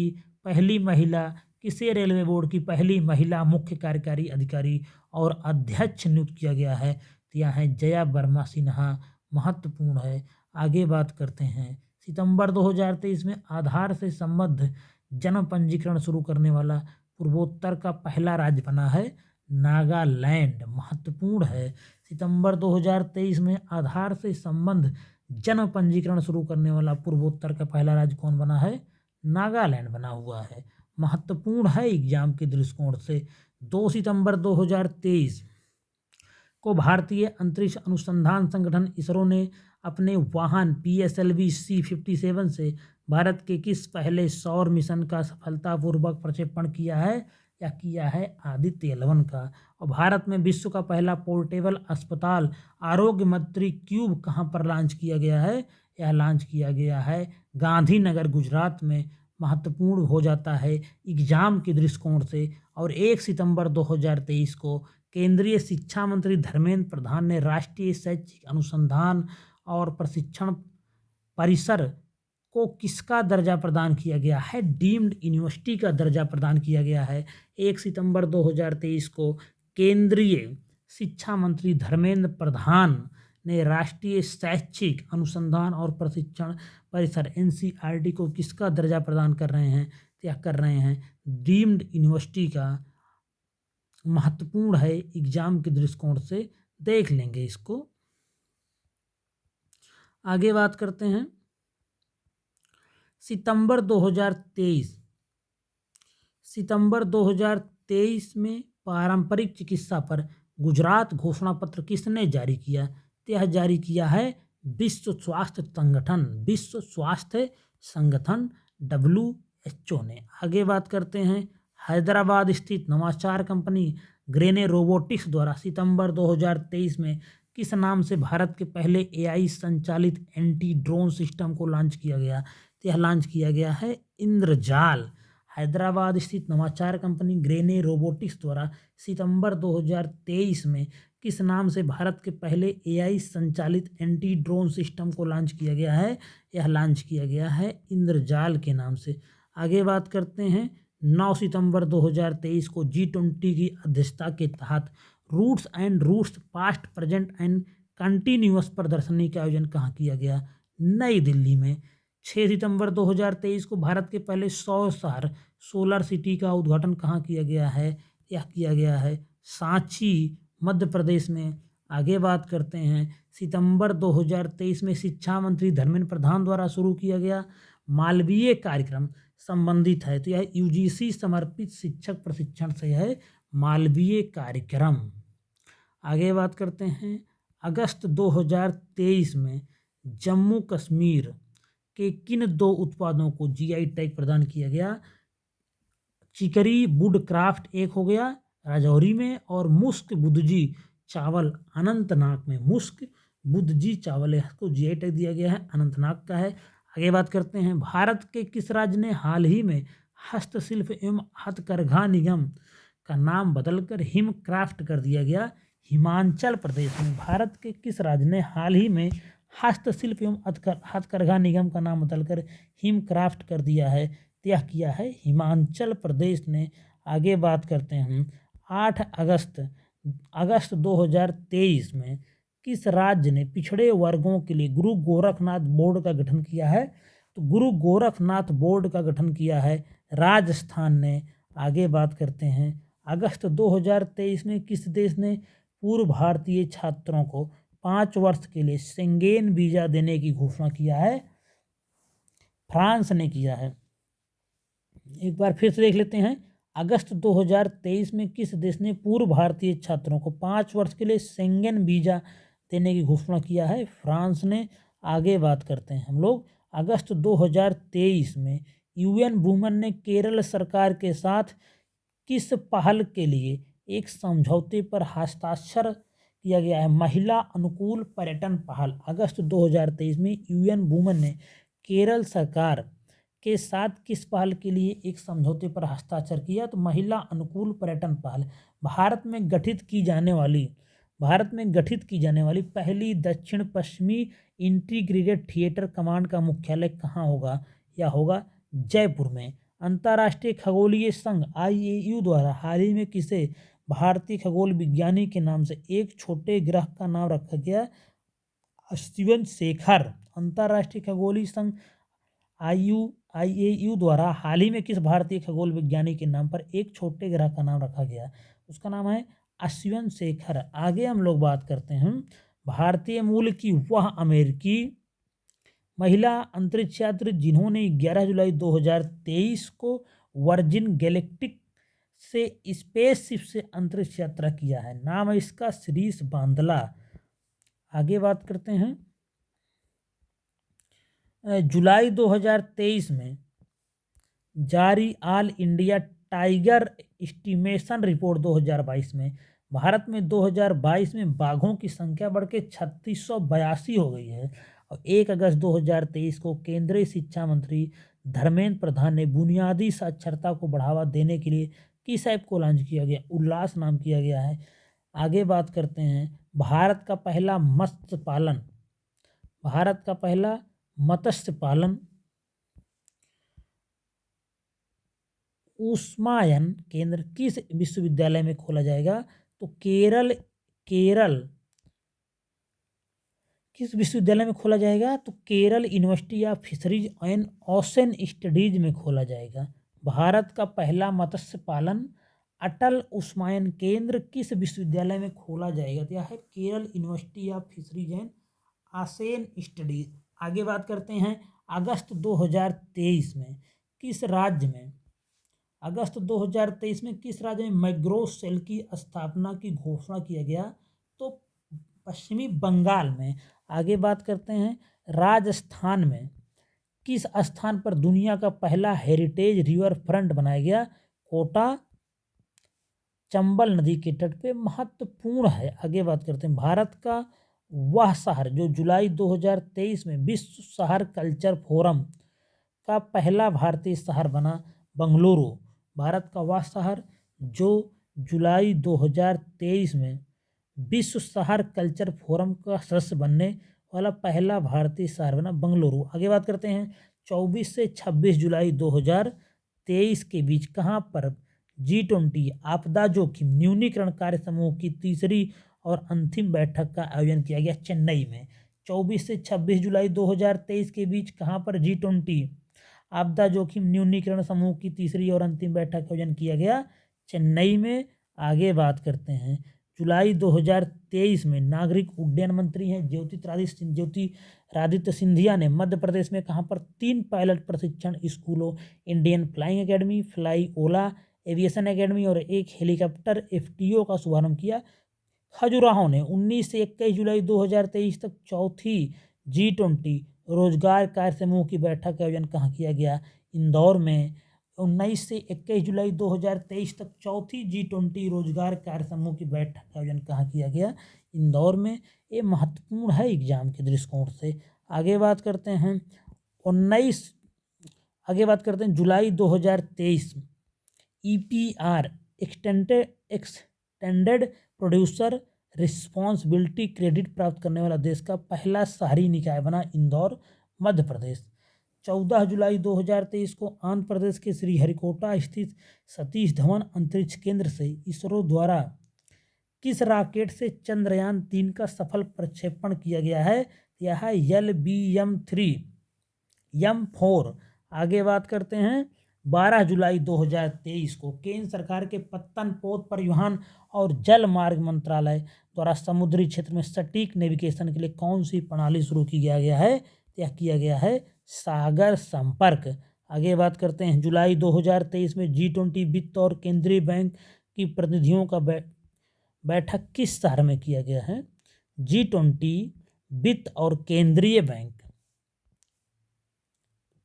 की पहली महिला मुख्य कार्यकारी अधिकारी और अध्यक्ष नियुक्त किया गया है? तो यह है जया वर्मा सिन्हा। महत्वपूर्ण है। आगे बात करते हैं, सितंबर 2023 में आधार से संबद्ध जन्म पंजीकरण शुरू करने वाला पूर्वोत्तर का पहला राज्य बना है नागालैंड। महत्वपूर्ण है। सितंबर 2023 में आधार से संबद्ध जन्म पंजीकरण शुरू करने वाला पूर्वोत्तर का पहला राज्य कौन बना है? नागालैंड बना हुआ है। महत्वपूर्ण है एग्जाम के दृष्टिकोण से। 2 सितंबर 2023 को भारतीय अंतरिक्ष अनुसंधान संगठन इसरो ने अपने वाहन PSLV C-57 से भारत के किस पहले सौर मिशन का सफलतापूर्वक प्रक्षेपण किया है? या किया है आदित्य L1 का। और भारत में विश्व का पहला पोर्टेबल अस्पताल आरोग्य मंत्री क्यूब कहाँ पर लॉन्च किया गया है? यह लॉन्च किया गया है गांधीनगर गुजरात में। महत्वपूर्ण हो जाता है एग्जाम के दृष्टिकोण से। और 1 सितंबर 2023 को केंद्रीय शिक्षा मंत्री धर्मेंद्र प्रधान ने राष्ट्रीय शैक्षिक अनुसंधान और प्रशिक्षण परिसर को किसका दर्जा प्रदान किया गया है? डीम्ड यूनिवर्सिटी का दर्जा प्रदान किया गया है। 1 सितंबर 2023 को केंद्रीय शिक्षा मंत्री धर्मेंद्र प्रधान ने राष्ट्रीय शैक्षिक अनुसंधान और प्रशिक्षण परिसर NCERT को किसका दर्जा प्रदान कर रहे हैं? क्या कर रहे हैं, डीम्ड यूनिवर्सिटी का महत्वपूर्ण है एग्जाम के दृष्टिकोण से, देख लेंगे इसको। आगे बात करते हैं सितंबर 2023, सितंबर 2023 में पारंपरिक चिकित्सा पर गुजरात घोषणा पत्र किसने जारी किया? तो यह जारी किया है विश्व स्वास्थ्य संगठन, विश्व स्वास्थ्य संगठन WHO ने। आगे बात करते हैं हैदराबाद स्थित नवाचार कंपनी ग्रेने रोबोटिक्स द्वारा सितंबर 2023 में किस नाम से भारत के पहले AI संचालित एंटी ड्रोन सिस्टम को लॉन्च किया गया? तो यह लॉन्च किया गया है इंद्रजाल। हैदराबाद स्थित नवाचार कंपनी ग्रेने रोबोटिक्स द्वारा सितंबर 2023 में किस नाम से भारत के पहले AI संचालित एंटी ड्रोन सिस्टम को लॉन्च किया गया है? यह लॉन्च किया गया है इंद्रजाल के नाम से। आगे बात करते हैं 9 सितंबर 2023 को G20 की अध्यक्षता के तहत roots and roots past present and continuous प्रदर्शनी का आयोजन कहाँ किया गया? नई दिल्ली में। 6 सितंबर 2023 को भारत के पहले 100 शहर सोलर सिटी का उद्घाटन कहाँ किया गया है? यह किया गया है सांची, मध्य प्रदेश में। आगे बात करते हैं सितंबर 2023 में शिक्षा मंत्री धर्मेंद्र प्रधान द्वारा शुरू किया गया मालवीय कार्यक्रम संबंधित है, तो यह UGC समर्पित शिक्षक प्रशिक्षण से है मालवीय कार्यक्रम। आगे बात करते हैं अगस्त 2023 में जम्मू कश्मीर के किन 2 उत्पादों को GI टैग प्रदान किया गया? चिकरी वुड क्राफ्ट एक हो गया राजौरी में, और मुस्क बुदजी चावल अनंतनाग में। मुस्क बुदजी चावल इसको GI टैग दिया गया है, अनंतनाग का है। आगे बात करते हैं भारत के किस राज्य ने हाल ही में हस्तशिल्प एवं हथकरघा निगम का नाम बदलकर हिम क्राफ्ट कर दिया गया? हिमाचल प्रदेश में। भारत के किस राज्य ने हाल ही में हस्तशिल्प एवं हथकरघा निगम का नाम बदलकर हिम क्राफ्ट कर दिया है? यह किया है हिमाचल प्रदेश ने। आगे बात करते हैं 8 अगस्त 2023 में किस राज्य ने पिछड़े वर्गों के लिए गुरु गोरखनाथ बोर्ड का गठन किया है? तो गुरु गोरखनाथ बोर्ड का गठन किया है राजस्थान ने। आगे बात करते हैं अगस्त 2023 में किस देश ने पूर्व भारतीय छात्रों को 5 वर्ष के लिए शेंगेन वीजा देने की घोषणा किया है? फ्रांस ने किया है। एक बार फिर से देख लेते हैं अगस्त 2023 में किस देश ने पूर्व भारतीय छात्रों को 5 वर्ष के लिए शेंगेन वीजा देने की घोषणा किया है? फ्रांस ने। आगे बात करते हैं हम लोग अगस्त 2023 में UN वुमेन ने केरल सरकार के साथ किस पहल के लिए एक समझौते पर हस्ताक्षर किया गया है? महिला अनुकूल पर्यटन पहल। अगस्त 2023 में UN वुमेन ने केरल सरकार के साथ किस पहल के लिए एक समझौते पर हस्ताक्षर किया? तो महिला अनुकूल पर्यटन पहल। भारत में गठित की जाने वाली पहली दक्षिण पश्चिमी इंटीग्रेटेड थिएटर कमांड का मुख्यालय कहाँ होगा? यह होगा जयपुर में। अंतर्राष्ट्रीय खगोलीय संघ IAU द्वारा हाल ही में किसे भारतीय खगोल विज्ञानी के नाम से एक छोटे ग्रह का नाम रखा गया? अश्विन शेखर। अंतर्राष्ट्रीय खगोलीय संघ IAU द्वारा हाल ही में किस भारतीय खगोल विज्ञानी के नाम पर एक छोटे ग्रह का नाम रखा गया? उसका नाम है अश्विन शेखर। आगे हम लोग बात करते हैं भारतीय मूल की वह अमेरिकी महिला अंतरिक्ष यात्री जिन्होंने 11 जुलाई 2023 को वर्जिन गैलेक्टिक से स्पेसशिप से अंतरिक्ष यात्रा किया है। नाम है इसका शिरीष बांदला। आगे बात करते हैं जुलाई 2023 में जारी all India tiger estimation report 2022 में भारत में 2022 में बाघों की संख्या बढ़ के 3682 हो गई है। और 1 अगस्त 2023 को केंद्रीय शिक्षा मंत्री धर्मेंद्र प्रधान ने बुनियादी साक्षरता को बढ़ावा देने के लिए किस ऐप को लॉन्च किया गया? उल्लास नाम किया गया है। आगे बात करते हैं भारत का पहला मत्स्य पालन ऊष्मायन केंद्र किस विश्वविद्यालय में खोला जाएगा? तो केरल किस विश्वविद्यालय में खोला जाएगा? तो Kerala university of fisheries and ocean studies में खोला जाएगा। भारत का पहला मत्स्य पालन अटल उस्मायन केंद्र किस विश्वविद्यालय में खोला जाएगा? तो यह है Kerala university of fisheries and ocean studies. आगे बात करते हैं, अगस्त 2023 में किस राज्य में अगस्त 2023 में किस राज्य में मैग्रो सेल की स्थापना की घोषणा किया गया? तो पश्चिमी बंगाल में। आगे बात करते हैं, राजस्थान में किस स्थान पर दुनिया का पहला हेरिटेज रिवर फ्रंट बनाया गया? कोटा चंबल नदी के तट पे महत्वपूर्ण है। आगे बात करते हैं, भारत का वह शहर जो जुलाई 2023 में विश्व शहर कल्चर फोरम का पहला भारतीय शहर बना? बंगलुरु। भारत का वह शहर जो जुलाई 2023 में विश्व शहर कल्चर फोरम का सदस्य बनने वाला पहला भारतीय शहर बना? बंगलुरु। आगे बात करते हैं, 24 से 26 जुलाई 2023 के बीच कहाँ पर G20 आपदा जोखिम न्यूनीकरण कार्य समूह की तीसरी और अंतिम बैठक का आयोजन किया गया? चेन्नई में। 24 से 26 जुलाई 2023 के बीच कहाँ पर G20 आपदा जोखिम न्यूनीकरण समूह की तीसरी और अंतिम बैठक का आयोजन किया गया? चेन्नई में। आगे बात करते हैं, जुलाई 2023 में नागरिक उड्डयन मंत्री हैं ज्योतिरादित्य सिंधिया ने मध्य प्रदेश में कहाँ पर 3 पायलट प्रशिक्षण स्कूलों, इंडियन फ्लाइंग एकेडमी, फ्लाई ओला एविएशन एकेडमी और एक हेलीकॉप्टर FTO का शुभारंभ किया? खजुराहो ने। 19 से 21 जुलाई 2023 तक चौथी G20 रोजगार कार्य समूह की बैठक का आयोजन कहाँ किया गया? इंदौर में। 19 से 21 जुलाई 2023 तक चौथी G20 रोजगार कार्य समूह की बैठक का आयोजन कहाँ किया गया? इंदौर में। ये महत्वपूर्ण है एग्जाम के दृष्टिकोण से। आगे बात करते हैं, 19 आगे बात करते हैं जुलाई 2023 EPR extended producer responsibility credit प्राप्त करने वाला देश का पहला शहरी निकाय बना? इंदौर, मध्य प्रदेश। 14 जुलाई 2023 को आंध्र प्रदेश के श्रीहरिकोटा स्थित सतीश धवन अंतरिक्ष केंद्र से इसरो द्वारा किस रॉकेट से चंद्रयान 3 का सफल प्रक्षेपण किया गया है? यह है LBM-3 M4। आगे बात करते हैं, 12 जुलाई 2023 को केंद्र सरकार के पत्तन पोत परिवहन और जल मार्ग मंत्रालय द्वारा समुद्री क्षेत्र में सटीक नेविगेशन के लिए कौन सी प्रणाली शुरू किया गया है? यह किया गया है सागर संपर्क। आगे बात करते हैं, जुलाई 2023 में G20 वित्त और केंद्रीय बैंक की प्रतिनिधियों का बैठक किस शहर में किया गया है? G20 वित्त और केंद्रीय बैंक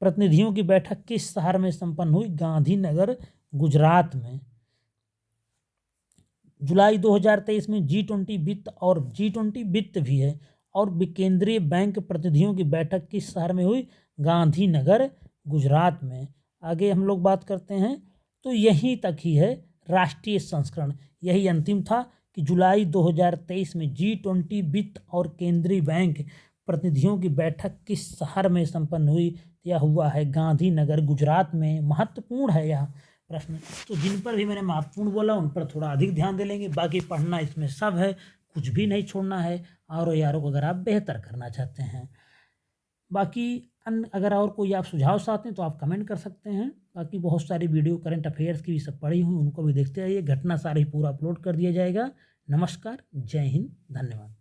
प्रतिनिधियों की बैठक किस शहर में संपन्न हुई? गांधीनगर, गुजरात में। जुलाई 2023 में G20 वित्त और G20 वित्त भी है और केंद्रीय बैंक प्रतिनिधियों की बैठक किस शहर में हुई? गांधीनगर, गुजरात में। आगे हम लोग बात करते हैं, तो यहीं तक ही है राष्ट्रीय संस्करण। यही अंतिम था कि जुलाई 2023 में G20 वित्त और केंद्रीय बैंक प्रतिनिधियों की बैठक किस शहर में संपन्न हुई? यह हुआ है गांधीनगर, गुजरात में। महत्वपूर्ण है यह प्रश्न, तो जिन पर भी मैंने महत्वपूर्ण बोला उन पर थोड़ा अधिक ध्यान दे लेंगे। बाकी पढ़ना इसमें सब है, कुछ भी नहीं छोड़ना है। और यारों को अगर आप बेहतर करना चाहते हैं, बाकी अगर और कोई आप सुझाव चाहते हैं तो आप कमेंट कर सकते हैं। बाकी बहुत सारी वीडियो करंट अफेयर्स की भी सब पड़ी हुई, उनको भी देखते रहिए। घटना सारी पूरा अपलोड कर दिया जाएगा। नमस्कार, जय हिंद, धन्यवाद।